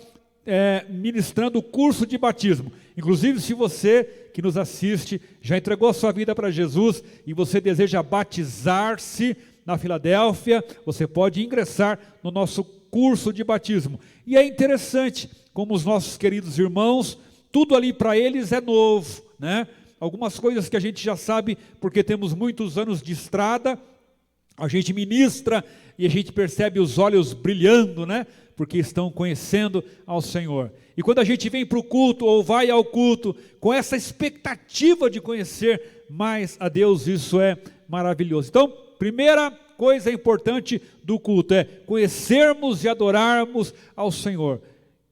ministrando o curso de batismo. Inclusive, se você que nos assiste já entregou a sua vida para Jesus e você deseja batizar-se na Filadélfia, você pode ingressar no nosso curso de batismo. E é interessante como os nossos queridos irmãos, tudo ali para eles é novo, né? Algumas coisas que a gente já sabe, porque temos muitos anos de estrada, a gente ministra e a gente percebe os olhos brilhando, né? Porque estão conhecendo ao Senhor. E quando a gente vem para o culto, ou vai ao culto, com essa expectativa de conhecer mais a Deus, isso é maravilhoso. Então, primeira coisa importante do culto é conhecermos e adorarmos ao Senhor.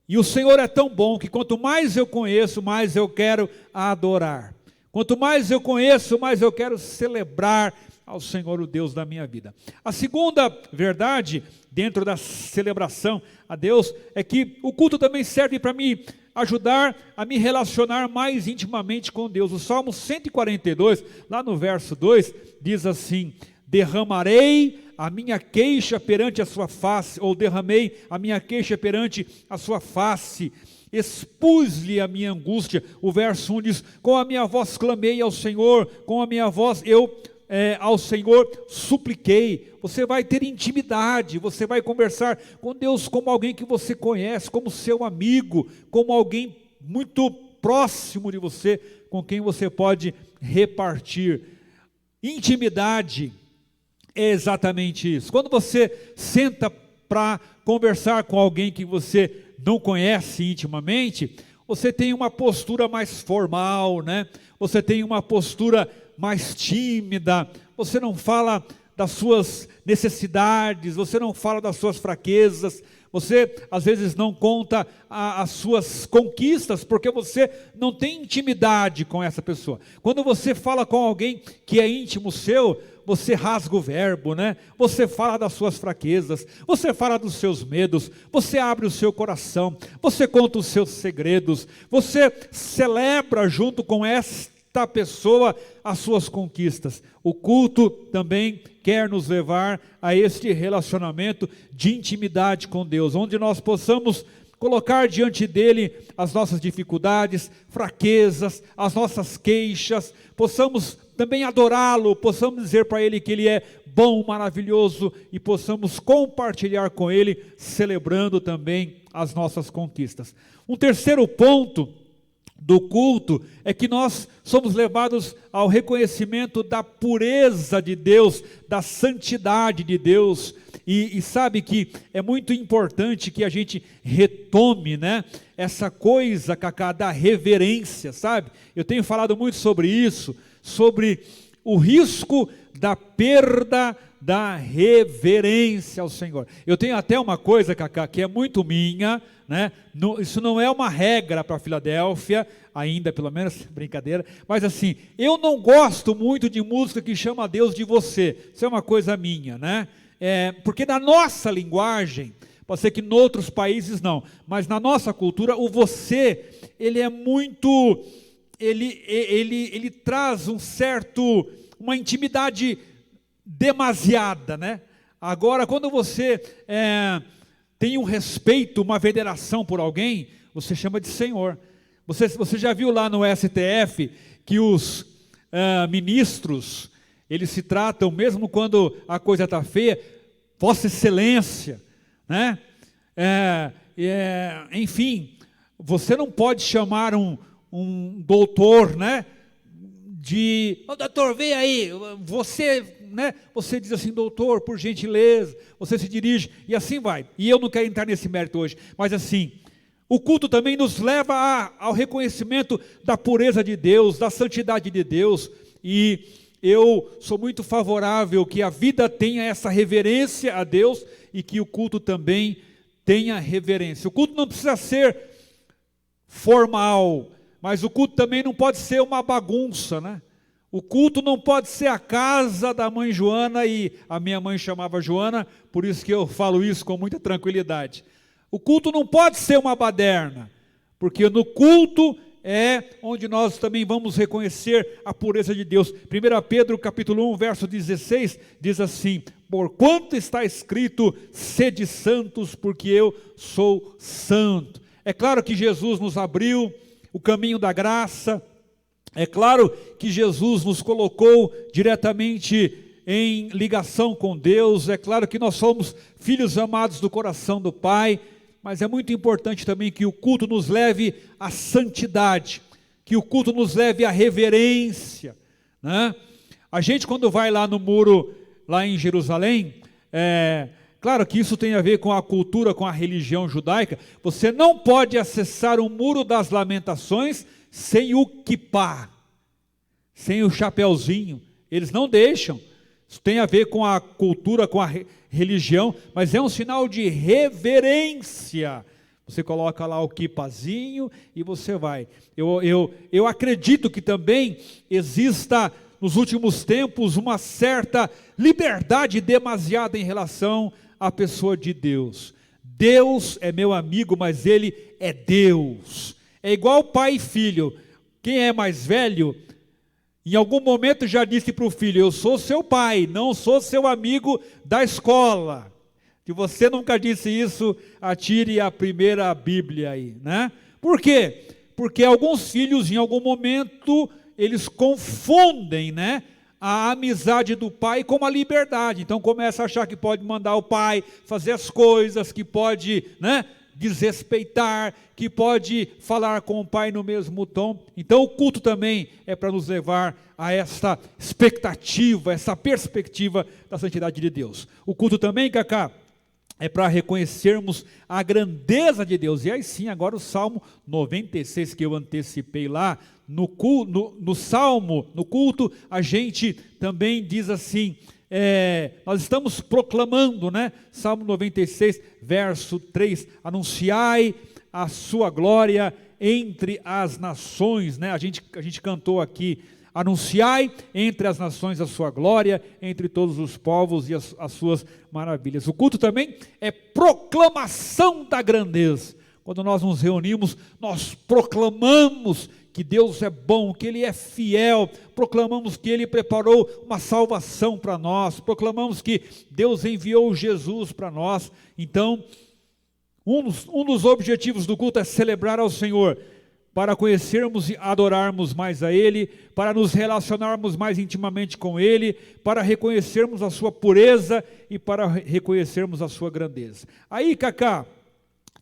E o Senhor é tão bom que quanto mais eu conheço, mais eu quero adorar. Quanto mais eu conheço, mais eu quero celebrar ao Senhor, o Deus da minha vida. A segunda verdade, dentro da celebração a Deus, é que o culto também serve para me ajudar a me relacionar mais intimamente com Deus. O Salmo 142, lá no verso 2, diz assim: derramarei a minha queixa perante a sua face, ou derramei a minha queixa perante a sua face, expus-lhe a minha angústia. O verso 1 diz: com a minha voz clamei ao Senhor, com a minha voz eu ao Senhor supliquei. Você vai ter intimidade, você vai conversar com Deus como alguém que você conhece, como seu amigo, como alguém muito próximo de você, com quem você pode repartir. Intimidade é exatamente isso. Quando você senta para conversar com alguém que você não conhece intimamente, você tem uma postura mais formal, né? Você tem uma postura mais tímida, você não fala das suas necessidades, você não fala das suas fraquezas, você às vezes não conta as suas conquistas, porque você não tem intimidade com essa pessoa. Quando você fala com alguém que é íntimo seu, você rasga o verbo, né? Você fala das suas fraquezas, você fala dos seus medos, você abre o seu coração, você conta os seus segredos, você celebra junto com esta pessoa as suas conquistas. O culto também quer nos levar a este relacionamento de intimidade com Deus, onde nós possamos colocar diante dele as nossas dificuldades, fraquezas, as nossas queixas, possamos também adorá-lo, possamos dizer para ele que ele é bom, maravilhoso, e possamos compartilhar com ele, celebrando também as nossas conquistas. Um terceiro ponto do culto é que nós somos levados ao reconhecimento da pureza de Deus, da santidade de Deus, e sabe que é muito importante que a gente retome, né, essa coisa, Cacá, da reverência, sabe? Eu tenho falado muito sobre isso, sobre o risco da perda da reverência ao Senhor. Eu tenho até uma coisa, Cacá, que é muito minha, né? Isso não é uma regra para Filadélfia, ainda pelo menos, brincadeira, mas assim, eu não gosto muito de música que chama Deus de você, isso é uma coisa minha, né? Porque na nossa linguagem, pode ser que em outros países não, mas na nossa cultura, o você, ele é muito, ele traz uma intimidade demasiada, né? Agora, quando você tem um respeito, uma veneração por alguém, você chama de Senhor. Você já viu lá no STF que os ministros, eles se tratam, mesmo quando a coisa está feia, Vossa Excelência, né? Enfim, você não pode chamar um doutor, né? Doutor, vem aí, você, né? Você diz assim, doutor, por gentileza, você se dirige, e assim vai. E eu não quero entrar nesse mérito hoje, mas assim, o culto também nos leva ao reconhecimento da pureza de Deus, da santidade de Deus, e eu sou muito favorável que a vida tenha essa reverência a Deus, e que o culto também tenha reverência. O culto não precisa ser formal, mas o culto também não pode ser uma bagunça, né? O culto não pode ser a casa da mãe Joana, e a minha mãe chamava Joana, por isso que eu falo isso com muita tranquilidade. O culto não pode ser uma baderna, porque no culto é onde nós também vamos reconhecer a pureza de Deus. 1 Pedro capítulo 1, verso 16, diz assim: porquanto está escrito, sede santos, porque eu sou santo. É claro que Jesus nos abriu o caminho da graça, é claro que Jesus nos colocou diretamente em ligação com Deus, é claro que nós somos filhos amados do coração do Pai, mas é muito importante também que o culto nos leve à santidade, que o culto nos leve à reverência, né? A gente, quando vai lá no muro, lá em Jerusalém, claro que isso tem a ver com a cultura, com a religião judaica. Você não pode acessar o muro das lamentações sem o quipá, sem o chapeuzinho. Eles não deixam. Isso tem a ver com a cultura, com a religião, mas é um sinal de reverência. Você coloca lá o quipazinho e você vai. Eu acredito que também exista, nos últimos tempos, uma certa liberdade demasiada em relação à pessoa de Deus. Deus é meu amigo, mas Ele é Deus. É igual pai e filho. Quem é mais velho, em algum momento já disse para o filho: eu sou seu pai, não sou seu amigo da escola. Se você nunca disse isso, atire a primeira Bíblia aí, né? Por quê? Porque alguns filhos, em algum momento, eles confundem, né, a amizade do pai com a liberdade. Então começa a achar que pode mandar o pai fazer as coisas, que pode, né, desrespeitar, que pode falar com o pai no mesmo tom. Então o culto também é para nos levar a essa expectativa, essa perspectiva da santidade de Deus. O culto também, Cacá, é para reconhecermos a grandeza de Deus. E aí sim, agora o Salmo 96 que eu antecipei lá, no Salmo, no culto, a gente também diz assim, nós estamos proclamando, né? Salmo 96, verso 3, anunciai a sua glória entre as nações, né? A gente cantou aqui, anunciai entre as nações a sua glória, entre todos os povos e as suas maravilhas. O culto também é proclamação da grandeza. Quando nós nos reunimos, nós proclamamos que Deus é bom, que Ele é fiel, proclamamos que Ele preparou uma salvação para nós, proclamamos que Deus enviou Jesus para nós. Então, um dos objetivos do culto é celebrar ao Senhor, para conhecermos e adorarmos mais a Ele, para nos relacionarmos mais intimamente com Ele, para reconhecermos a sua pureza e para reconhecermos a sua grandeza. Aí, Cacá,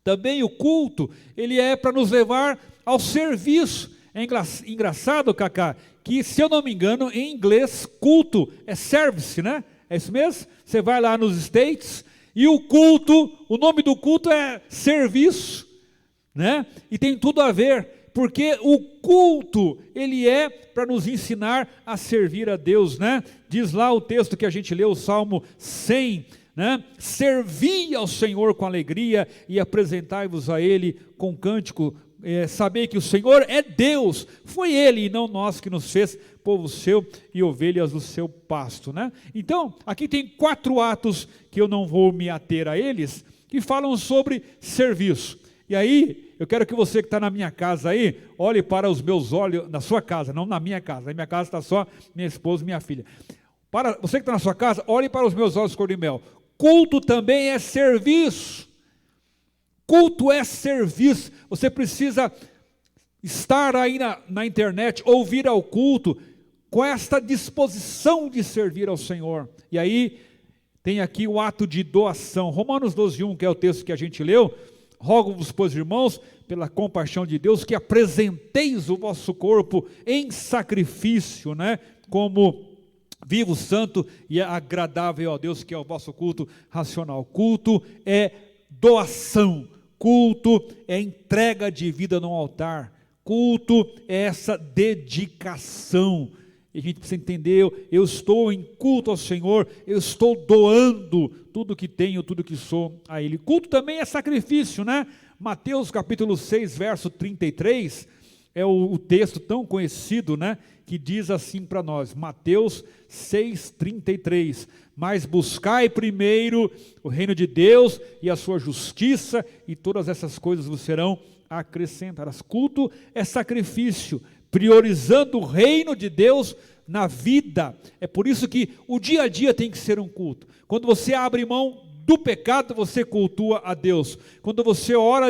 também o culto, ele é para nos levar ao serviço. É engraçado, Cacá, que, se eu não me engano, em inglês, culto é service, né? É isso mesmo? Você vai lá nos States e o culto, o nome do culto é serviço, né? E tem tudo a ver, porque o culto, ele é para nos ensinar a servir a Deus, né? Diz lá o texto que a gente leu, o Salmo 100, né? Servi ao Senhor com alegria e apresentai-vos a Ele com cântico. Saber que o Senhor é Deus, foi Ele e não nós que nos fez povo seu e ovelhas do seu pasto, né? Então, aqui tem 4 atos que eu não vou me ater a eles, que falam sobre serviço. E aí, eu quero que você que está na minha casa aí, olhe para os meus olhos, na sua casa, não na minha casa. Na minha casa está só minha esposa e minha filha. Para você que está na sua casa, olhe para os meus olhos cor de mel. Culto também é serviço. Culto é serviço. Você precisa estar aí na internet, ouvir ao culto, com esta disposição de servir ao Senhor. E aí, tem aqui o ato de doação. Romanos 12:1, que é o texto que a gente leu. Rogo-vos, pois, irmãos, pela compaixão de Deus, que apresenteis o vosso corpo em sacrifício, né? Como vivo, santo e agradável a Deus, que é o vosso culto racional. Culto é doação. Culto é entrega de vida no altar. Culto é essa dedicação. E a gente precisa entender, eu estou em culto ao Senhor, eu estou doando tudo que tenho, tudo que sou a Ele. Culto também é sacrifício, né? Mateus capítulo 6, verso 33, é o texto tão conhecido, né? Que diz assim para nós, Mateus 6, 33, mas buscai primeiro o reino de Deus e a sua justiça, e todas essas coisas vos serão acrescentadas. Culto é sacrifício, priorizando o reino de Deus na vida. É por isso que o dia a dia tem que ser um culto. Quando você abre mão do pecado, você cultua a Deus. Quando você ora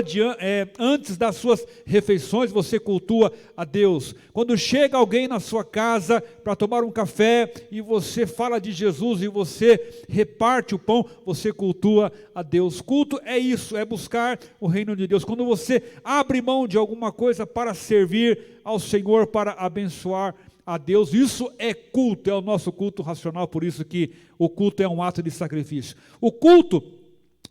antes das suas refeições, você cultua a Deus. Quando chega alguém na sua casa para tomar um café e você fala de Jesus e você reparte o pão, você cultua a Deus. Culto é isso, é buscar o reino de Deus. Quando você abre mão de alguma coisa para servir ao Senhor, para abençoar a Deus, isso é culto, é o nosso culto racional, por isso que o culto é um ato de sacrifício. O culto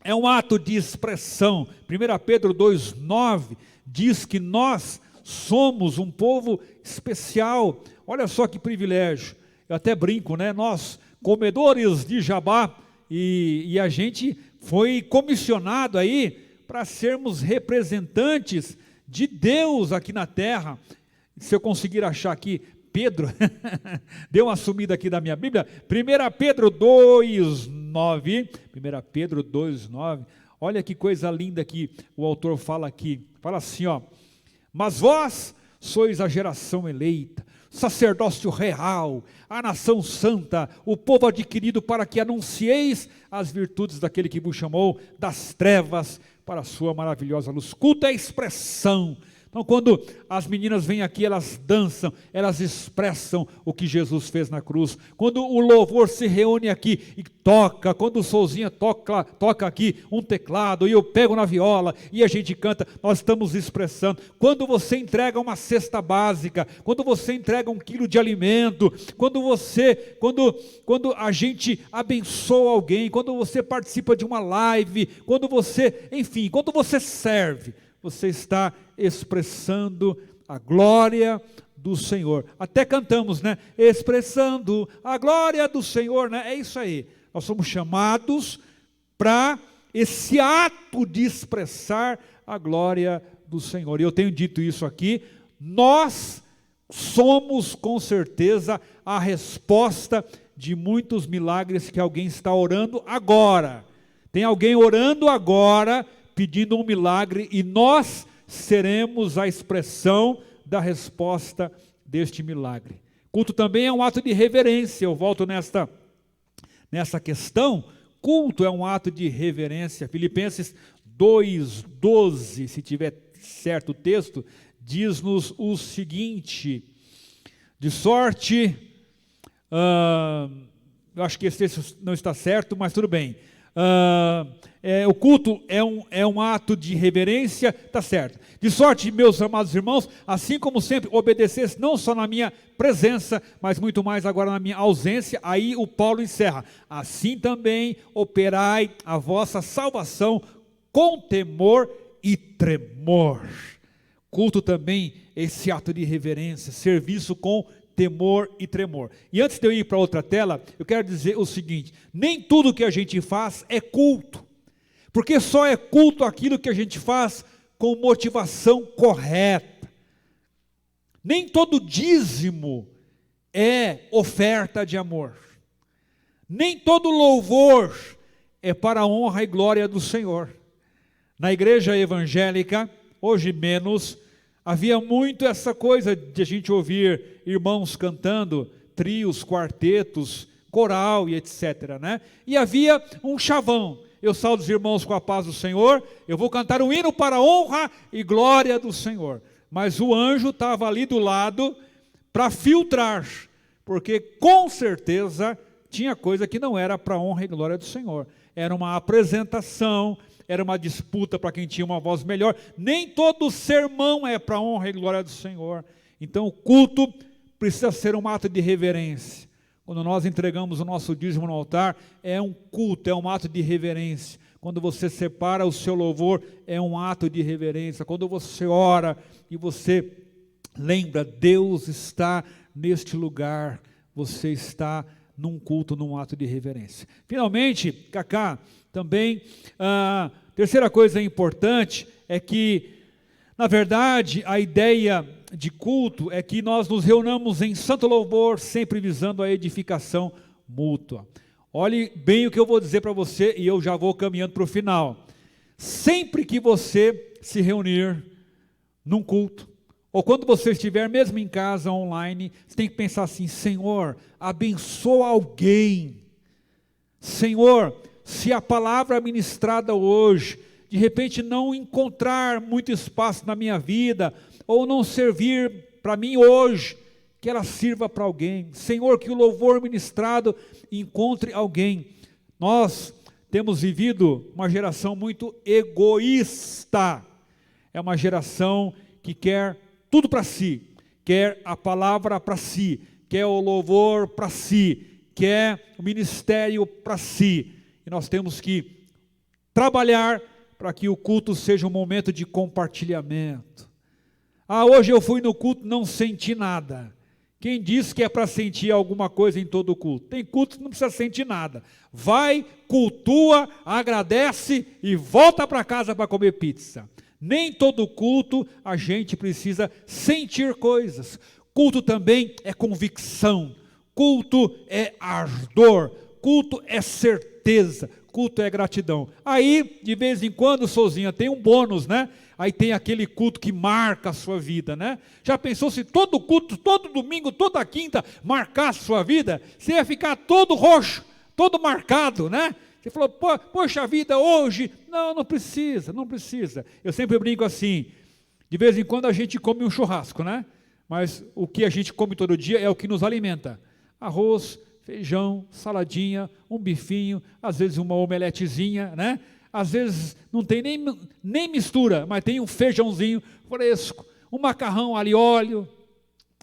é um ato de expressão. 1 Pedro 2,9 diz que nós somos um povo especial. Olha só que privilégio, eu até brinco, né? Nós, comedores de jabá, e a gente foi comissionado aí para sermos representantes de Deus aqui na terra. Se eu conseguir achar aqui, Pedro, deu uma sumida aqui da minha Bíblia, 1 Pedro 2,9, 1 Pedro 2,9, olha que coisa linda que o autor fala aqui, fala assim, ó, mas vós sois a geração eleita, sacerdócio real, a nação santa, o povo adquirido para que anuncieis as virtudes daquele que vos chamou das trevas para a sua maravilhosa luz. Culto é expressão. Então, quando as meninas vêm aqui, elas dançam, elas expressam o que Jesus fez na cruz. Quando o louvor se reúne aqui e toca, quando o Souzinha toca aqui um teclado, e eu pego na viola e a gente canta, nós estamos expressando. Quando você entrega uma cesta básica, quando você entrega 1 quilo de alimento, quando a gente abençoa alguém, quando você participa de uma live, quando você serve, você está expressando a glória do Senhor. Até cantamos, né? Expressando a glória do Senhor, né? É isso aí. Nós somos chamados para esse ato de expressar a glória do Senhor. E eu tenho dito isso aqui, nós somos com certeza a resposta de muitos milagres que alguém está orando agora. Tem alguém orando agora, pedindo um milagre, e nós seremos a expressão da resposta deste milagre. Culto também é um ato de reverência. Eu volto nessa questão. Culto é um ato de reverência. Filipenses 2,12, se tiver certo o texto, diz-nos o seguinte, de sorte, eu acho que esse texto não está certo, mas tudo bem. O culto é um ato de reverência, está certo. De sorte, meus amados irmãos, assim como sempre obedecesse, não só na minha presença, mas muito mais agora na minha ausência. Aí o Paulo encerra, assim também operai a vossa salvação com temor e tremor. Culto também é esse ato de reverência, serviço com temor e tremor. E antes de eu ir para outra tela, eu quero dizer o seguinte, nem tudo que a gente faz é culto, porque só é culto aquilo que a gente faz com motivação correta. Nem todo dízimo é oferta de amor, nem todo louvor é para a honra e glória do Senhor. Na igreja evangélica, hoje menos, havia muito essa coisa de a gente ouvir irmãos cantando, trios, quartetos, coral e etc, né? E havia um chavão, eu saúdo os irmãos com a paz do Senhor, eu vou cantar um hino para a honra e glória do Senhor. Mas o anjo estava ali do lado para filtrar, porque com certeza tinha coisa que não era para a honra e glória do Senhor. Era uma apresentação, era uma disputa para quem tinha uma voz melhor. Nem todo sermão é para a honra e glória do Senhor. Então o culto precisa ser um ato de reverência. Quando nós entregamos o nosso dízimo no altar, é um culto, é um ato de reverência. Quando você separa o seu louvor, é um ato de reverência. Quando você ora e você lembra, Deus está neste lugar. você está num culto, num ato de reverência. Finalmente, Cacá, também, a terceira coisa importante é que, na verdade, a ideia de culto é que nós nos reunamos em santo louvor, sempre visando a edificação mútua. Olhe bem o que eu vou dizer para você e eu já vou caminhando para o final. Sempre que você se reunir num culto, ou quando você estiver mesmo em casa, online, você tem que pensar assim: Senhor, abençoa alguém. Senhor, se a palavra ministrada hoje, de repente não encontrar muito espaço na minha vida, ou não servir para mim hoje, que ela sirva para alguém. Senhor, que o louvor ministrado encontre alguém. Nós temos vivido uma geração muito egoísta. É uma geração que quer tudo para si, quer a palavra para si, quer o louvor para si, quer o ministério para si. E nós temos que trabalhar para que o culto seja um momento de compartilhamento. Hoje eu fui no culto, não senti nada. Quem diz que é para sentir alguma coisa em todo culto? Tem culto que não precisa sentir nada. Vai, cultua, agradece e volta para casa para comer pizza. Nem todo culto a gente precisa sentir coisas. Culto também é convicção. Culto é ardor. Culto é certeza. Culto é gratidão. Aí, de vez em quando, Souzinha, tem um bônus, né? Aí tem aquele culto que marca a sua vida, né? Já pensou se todo culto, todo domingo, toda quinta marcasse a sua vida? Você ia ficar todo roxo, todo marcado, né? Você falou, poxa vida, hoje... Não precisa, não precisa. Eu sempre brinco assim, de vez em quando a gente come um churrasco, né? Mas o que a gente come todo dia é o que nos alimenta. Arroz, feijão, saladinha, um bifinho, às vezes uma omeletezinha, né? Às vezes não tem nem mistura, mas tem um feijãozinho fresco, um macarrão ali, óleo,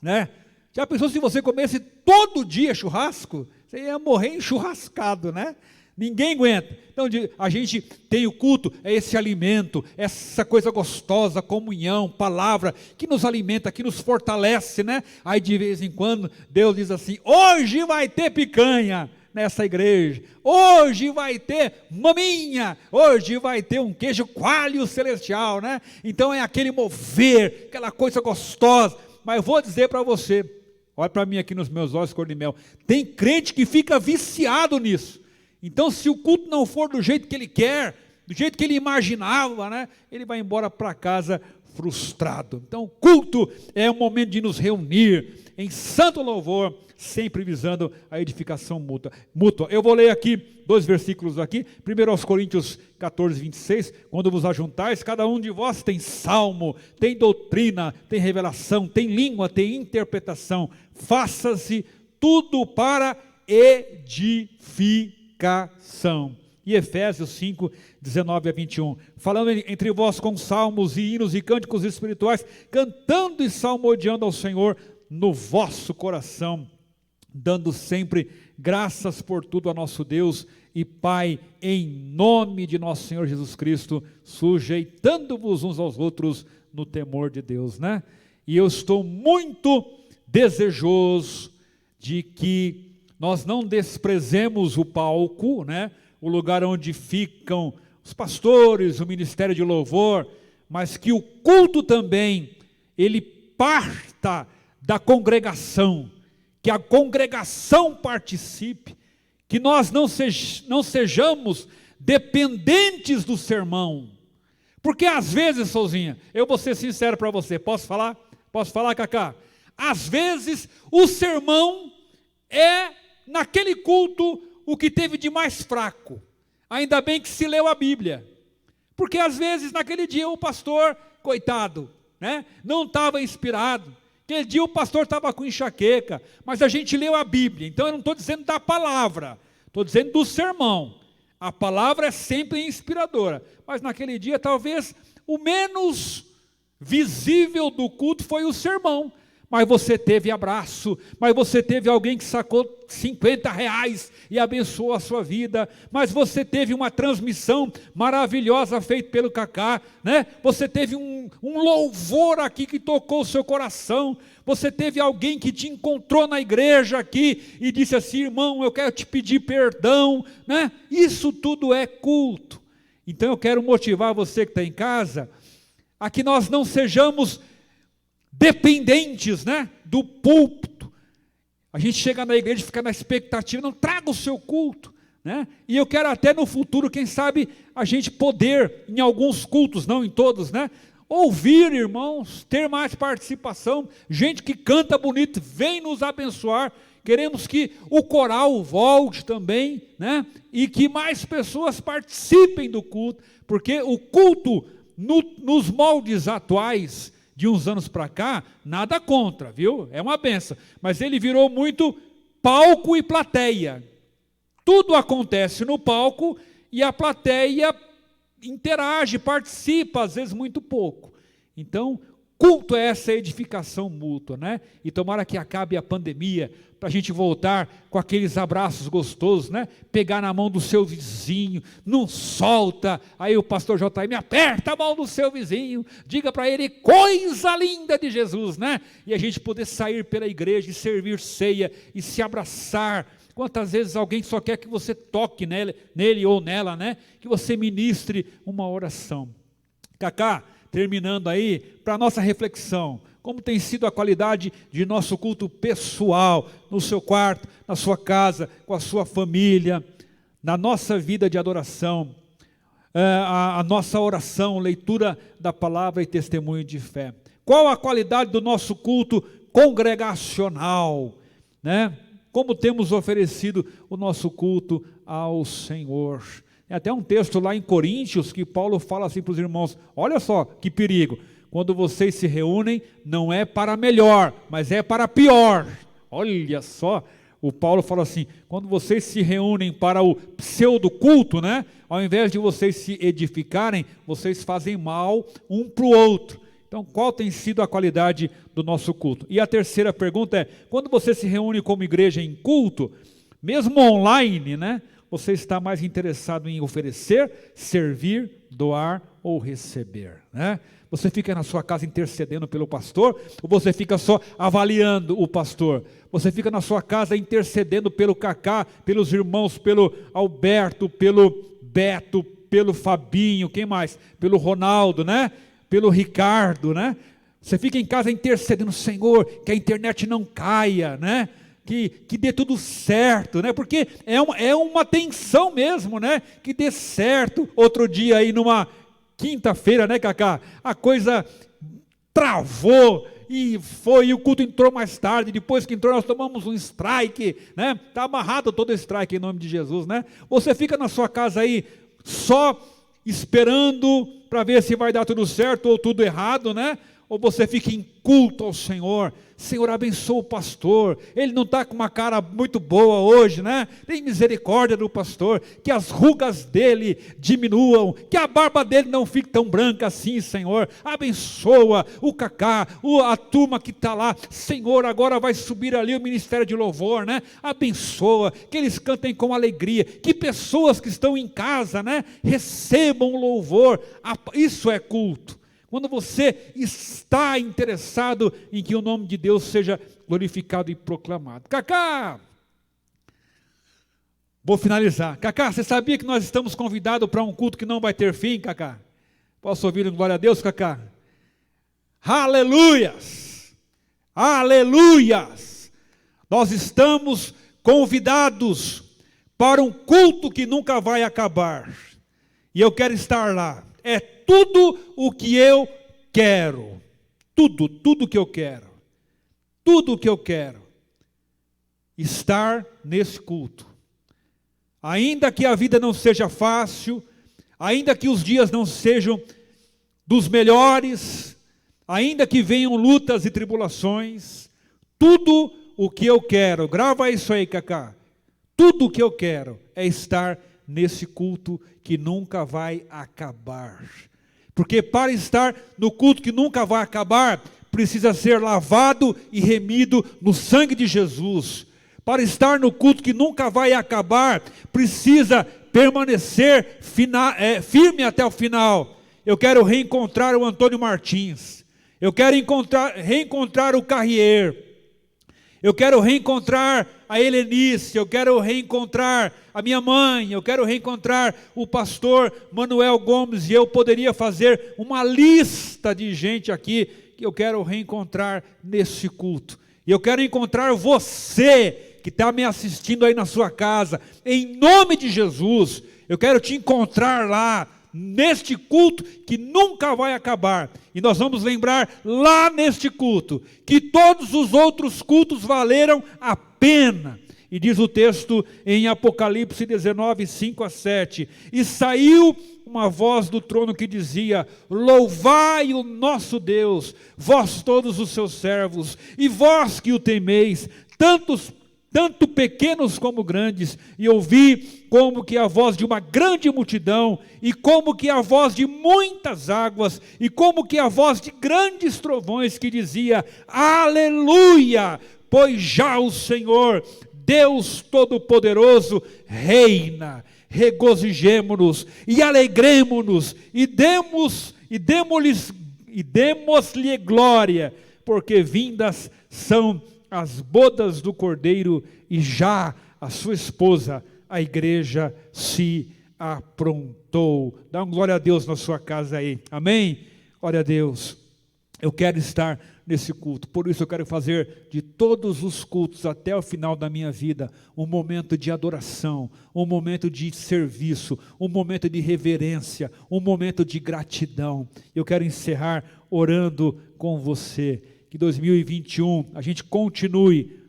né? Já pensou se você comesse todo dia churrasco? Você ia morrer enchurrascado, né? Ninguém aguenta. Então a gente tem o culto, é esse alimento, essa coisa gostosa, comunhão, palavra, que nos alimenta, que nos fortalece, né? Aí de vez em quando Deus diz assim: hoje vai ter picanha nessa igreja, hoje vai ter maminha, hoje vai ter um queijo coalho celestial, né? Então é aquele mover, aquela coisa gostosa. Mas eu vou dizer para você, olha para mim aqui nos meus olhos, cor de mel, tem crente que fica viciado nisso. Então, se o culto não for do jeito que ele quer, do jeito que ele imaginava, né, ele vai embora para casa frustrado. Então, o culto é um momento de nos reunir em santo louvor, sempre visando a edificação mútua. Eu vou ler aqui 2 versículos aqui. 1 Coríntios 14, 26. Quando vos ajuntais, cada um de vós tem salmo, tem doutrina, tem revelação, tem língua, tem interpretação. Faça-se tudo para edificação. E Efésios 5, 19 a 21, falando entre vós com salmos e hinos e cânticos espirituais, cantando e salmodiando ao Senhor no vosso coração, dando sempre graças por tudo a nosso Deus e Pai, em nome de nosso Senhor Jesus Cristo, sujeitando-vos uns aos outros no temor de Deus, né? E eu estou muito desejoso de que nós não desprezemos o palco, né? O lugar onde ficam os pastores, o ministério de louvor, mas que o culto também, ele parta da congregação, que a congregação participe, que nós não sejamos dependentes do sermão, porque às vezes, Souzinha, eu vou ser sincero para você, posso falar? Posso falar, Cacá? Às vezes o sermão é naquele culto o que teve de mais fraco. Ainda bem que se leu a Bíblia, porque às vezes naquele dia o pastor, coitado, né, não estava inspirado. Aquele dia o pastor estava com enxaqueca, mas a gente leu a Bíblia. Então eu não estou dizendo da palavra, estou dizendo do sermão. A palavra é sempre inspiradora, mas naquele dia talvez o menos visível do culto foi o sermão, mas você teve abraço, mas você teve alguém que sacou R$ 50 e abençoou a sua vida, mas você teve uma transmissão maravilhosa feita pelo Cacá, né? Você teve um louvor aqui que tocou o seu coração, você teve alguém que te encontrou na igreja aqui e disse assim: irmão, eu quero te pedir perdão, né? Isso tudo é culto. Então eu quero motivar você que está em casa, a que nós não sejamos dependentes, né, do púlpito. A gente chega na igreja e fica na expectativa, não, traga o seu culto, né? E eu quero até no futuro, quem sabe, a gente poder, em alguns cultos, não em todos, né, ouvir irmãos, ter mais participação, gente que canta bonito, vem nos abençoar. Queremos que o coral volte também, né, e que mais pessoas participem do culto, porque o culto, nos moldes atuais, de uns anos para cá, nada contra, viu? É uma benção. Mas ele virou muito palco e plateia. Tudo acontece no palco e a plateia interage, participa, às vezes muito pouco. Então, culto é essa edificação mútua, né? E tomara que acabe a pandemia, para a gente voltar com aqueles abraços gostosos, né? Pegar na mão do seu vizinho, não solta, aí o pastor J.M. aperta a mão do seu vizinho, diga para ele, coisa linda de Jesus, né? E a gente poder sair pela igreja e servir ceia e se abraçar. Quantas vezes alguém só quer que você toque nele ou nela, né? Que você ministre uma oração. Cacá, terminando aí, para a nossa reflexão, como tem sido a qualidade de nosso culto pessoal, no seu quarto, na sua casa, com a sua família, na nossa vida de adoração, a nossa oração, leitura da palavra e testemunho de fé. Qual a qualidade do nosso culto congregacional, né? Como temos oferecido o nosso culto ao Senhor. Tem até um texto lá em Coríntios que Paulo fala assim para os irmãos, olha só que perigo, quando vocês se reúnem, não é para melhor, mas é para pior. Olha só, o Paulo fala assim, quando vocês se reúnem para o pseudo-culto, né? Ao invés de vocês se edificarem, vocês fazem mal um para o outro. Então, qual tem sido a qualidade do nosso culto? E a terceira pergunta é, quando você se reúne como igreja em culto, mesmo online, né? Você está mais interessado em oferecer, servir, doar ou receber, né? Você fica na sua casa intercedendo pelo pastor, ou você fica só avaliando o pastor? Você fica na sua casa intercedendo pelo Cacá, pelos irmãos, pelo Alberto, pelo Beto, pelo Fabinho, quem mais? Pelo Ronaldo, né? Pelo Ricardo, né? Você fica em casa intercedendo, Senhor, que a internet não caia, né? Que dê tudo certo, né? Porque é uma tensão mesmo, né? Que dê certo. Outro dia aí numa quinta-feira, né, Cacá? A coisa travou e o culto entrou mais tarde. Depois que entrou, nós tomamos um strike, né? Está amarrado todo strike em nome de Jesus, né? Você fica na sua casa aí só esperando para ver se vai dar tudo certo ou tudo errado, né? Ou você fica em culto ao Senhor. Senhor, abençoa o pastor, ele não está com uma cara muito boa hoje, né? Tem misericórdia do pastor, que as rugas dele diminuam, que a barba dele não fique tão branca assim, Senhor. Abençoa o Cacá, a turma que está lá, Senhor, agora vai subir ali o ministério de louvor, né? Abençoa, que eles cantem com alegria, que pessoas que estão em casa, né? Recebam louvor, isso é culto. Quando você está interessado em que o nome de Deus seja glorificado e proclamado. Cacá, vou finalizar. Cacá, você sabia que nós estamos convidados para um culto que não vai ter fim, Cacá? Posso ouvir um glória a Deus, Cacá? Aleluias! Aleluias! Nós estamos convidados para um culto que nunca vai acabar. E eu quero estar lá. É tudo o que eu quero, tudo que eu quero, tudo o que eu quero, estar nesse culto, ainda que a vida não seja fácil, ainda que os dias não sejam dos melhores, ainda que venham lutas e tribulações, tudo o que eu quero, grava isso aí, Cacá, tudo o que eu quero é estar nesse culto que nunca vai acabar. Porque para estar no culto que nunca vai acabar, precisa ser lavado e remido no sangue de Jesus. Para estar no culto que nunca vai acabar, precisa permanecer firme até o final. Eu quero reencontrar o Antônio Martins. Eu quero reencontrar o Carrier. Eu quero reencontrar a Helenice. Eu quero reencontrar a minha mãe. Eu quero reencontrar o pastor Manuel Gomes. E eu poderia fazer uma lista de gente aqui que eu quero reencontrar nesse culto. E eu quero encontrar você que está me assistindo aí na sua casa, em nome de Jesus. Eu quero te encontrar lá, neste culto que nunca vai acabar. E nós vamos lembrar lá neste culto, que todos os outros cultos valeram a pena. E diz o texto em Apocalipse 19, 5-7, e saiu uma voz do trono que dizia: louvai o nosso Deus, vós todos os seus servos, e vós que o temeis, tanto pequenos como grandes. E ouvi como que a voz de uma grande multidão, e como que a voz de muitas águas, e como que a voz de grandes trovões, que dizia: aleluia, pois já o Senhor, Deus Todo-Poderoso, reina. Regozijemo-nos e alegremo-nos e demos-lhe glória, porque vindas são as bodas do Cordeiro, e já a sua esposa, a igreja, se aprontou. Dá uma glória a Deus na sua casa aí, amém? Glória a Deus. Eu quero estar nesse culto, por isso eu quero fazer de todos os cultos até o final da minha vida um momento de adoração, um momento de serviço, um momento de reverência, um momento de gratidão. Eu quero encerrar orando com você, que 2021 a gente continue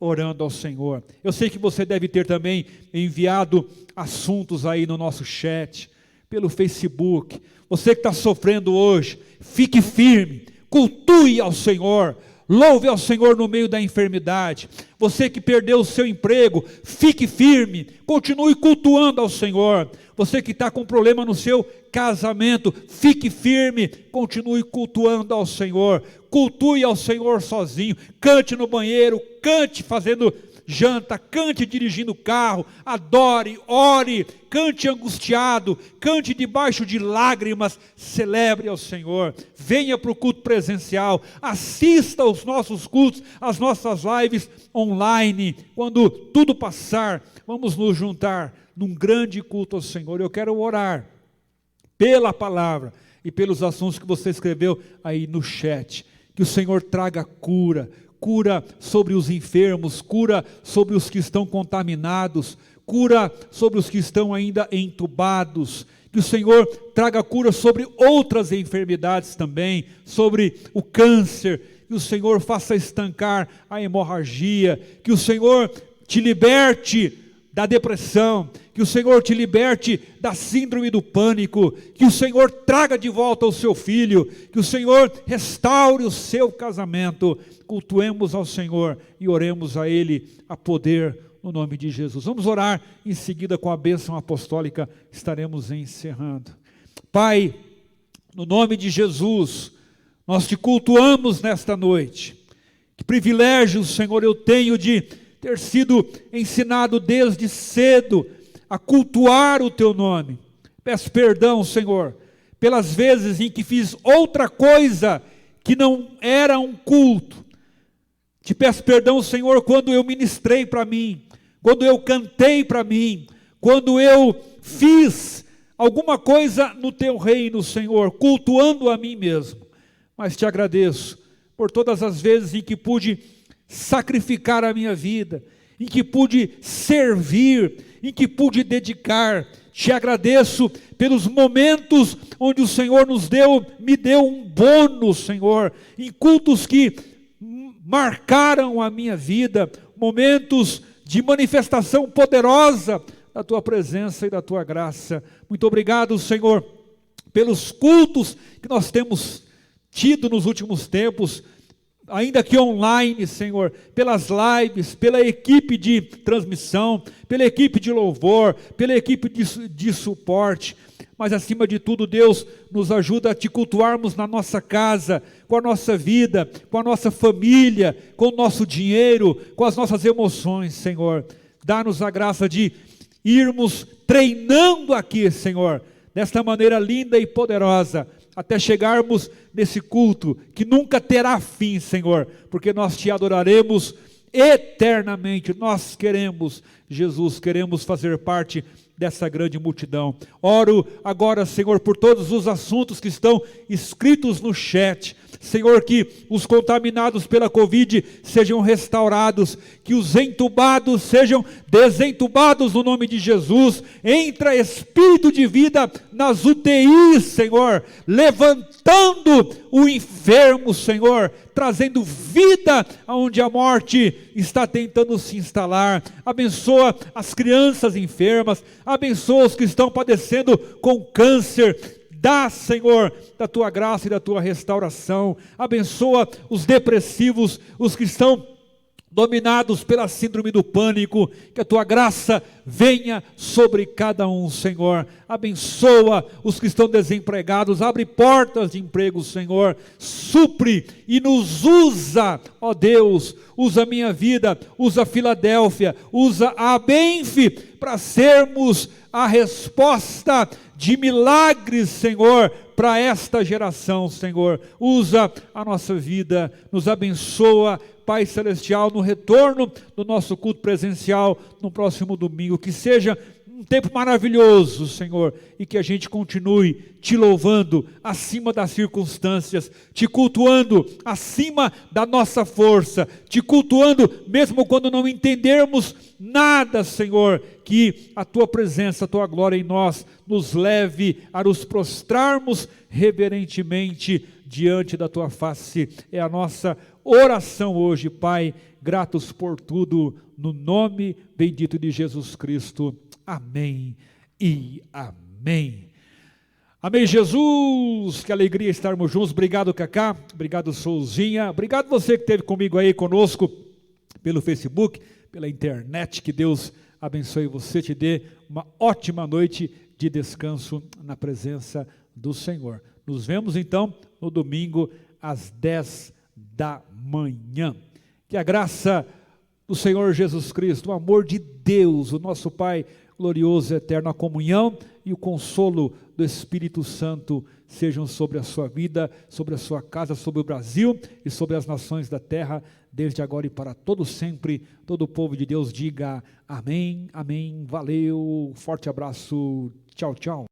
orando ao Senhor. Eu sei que você deve ter também enviado assuntos aí no nosso chat, pelo Facebook. Você que está sofrendo hoje, fique firme, cultue ao Senhor, louve ao Senhor no meio da enfermidade. Você que perdeu o seu emprego, fique firme, continue cultuando ao Senhor. Você que está com problema no seu casamento, fique firme, continue cultuando ao Senhor. Cultue ao Senhor sozinho, cante no banheiro, cante fazendo janta, cante dirigindo o carro, adore, ore, cante angustiado, cante debaixo de lágrimas, celebre ao Senhor. Venha para o culto presencial, assista aos nossos cultos, às nossas lives online. Quando tudo passar, vamos nos juntar num grande culto ao Senhor. Eu quero orar pela palavra e pelos assuntos que você escreveu aí no chat. Que o Senhor traga cura sobre os enfermos, cura sobre os que estão contaminados, cura sobre os que estão ainda entubados. Que o Senhor traga cura sobre outras enfermidades também, sobre o câncer. Que o Senhor faça estancar a hemorragia. Que o Senhor te liberte da depressão, que o Senhor te liberte da síndrome do pânico, que o Senhor traga de volta o seu filho, que o Senhor restaure o seu casamento. Cultuemos ao Senhor e oremos a Ele a poder no nome de Jesus. Vamos orar, em seguida com a bênção apostólica estaremos encerrando. Pai, no nome de Jesus, nós te cultuamos nesta noite. Que privilégio, Senhor, eu tenho de ter sido ensinado desde cedo a cultuar o teu nome. Peço perdão, Senhor, pelas vezes em que fiz outra coisa que não era um culto. Te peço perdão, Senhor, quando eu ministrei para mim, quando eu cantei para mim, quando eu fiz alguma coisa no teu reino, Senhor, cultuando a mim mesmo. Mas te agradeço por todas as vezes em que pude sacrificar a minha vida, em que pude servir, em que pude dedicar. Te agradeço pelos momentos onde o Senhor me deu um bônus, Senhor, em cultos que marcaram a minha vida, momentos de manifestação poderosa da tua presença e da tua graça. Muito obrigado, Senhor, pelos cultos que nós temos tido nos últimos tempos, ainda que online, Senhor, pelas lives, pela equipe de transmissão, pela equipe de louvor, pela equipe de suporte. mas acima de tudo, Deus, nos ajuda a te cultuarmos na nossa casa, com a nossa vida, com a nossa família, com o nosso dinheiro, com as nossas emoções, Senhor. Dá-nos a graça de irmos treinando aqui, Senhor, desta maneira linda e poderosa, até chegarmos nesse culto que nunca terá fim, Senhor, porque nós te adoraremos eternamente. Nós queremos, Jesus, queremos fazer parte dessa grande multidão. Oro agora, Senhor, por todos os assuntos que estão escritos no chat. Senhor, que os contaminados pela Covid sejam restaurados, que os entubados sejam desentubados no nome de Jesus. Entra espírito de vida nas UTIs, Senhor, levantando o enfermo, Senhor, trazendo vida aonde a morte está tentando se instalar. Abençoa as crianças enfermas, abençoa os que estão padecendo com câncer. Dá, Senhor, da tua graça e da tua restauração. Abençoa os depressivos, os que estão dominados pela síndrome do pânico, que a tua graça venha sobre cada um, Senhor. Abençoa os que estão desempregados, abre portas de emprego, Senhor. Supre e nos usa, ó Deus, usa a minha vida, usa a Filadélfia, usa a Benf, para sermos a resposta de milagres, Senhor, para esta geração, Senhor. Usa a nossa vida, nos abençoa, Pai Celestial, no retorno do nosso culto presencial no próximo domingo. Que seja um tempo maravilhoso, Senhor, e que a gente continue te louvando acima das circunstâncias, te cultuando acima da nossa força, te cultuando mesmo quando não entendermos nada, Senhor. Que a tua presença, a tua glória em nós nos leve a nos prostrarmos reverentemente diante da tua face. É a nossa oração hoje, Pai, gratos por tudo, no nome bendito de Jesus Cristo. Amém e amém. Amém, Jesus, que alegria estarmos juntos. Obrigado, Cacá, obrigado, Souzinha, obrigado você que esteve comigo aí, conosco, pelo Facebook, pela internet. Que Deus abençoe você, te dê uma ótima noite de descanso na presença do Senhor. Nos vemos então no domingo às 10 da manhã. Que a graça do Senhor Jesus Cristo, o amor de Deus, o nosso Pai glorioso e eterno, a comunhão e o consolo do Espírito Santo sejam sobre a sua vida, sobre a sua casa, sobre o Brasil e sobre as nações da terra, desde agora e para todo sempre. Todo o povo de Deus diga amém, amém, valeu, forte abraço, tchau, tchau.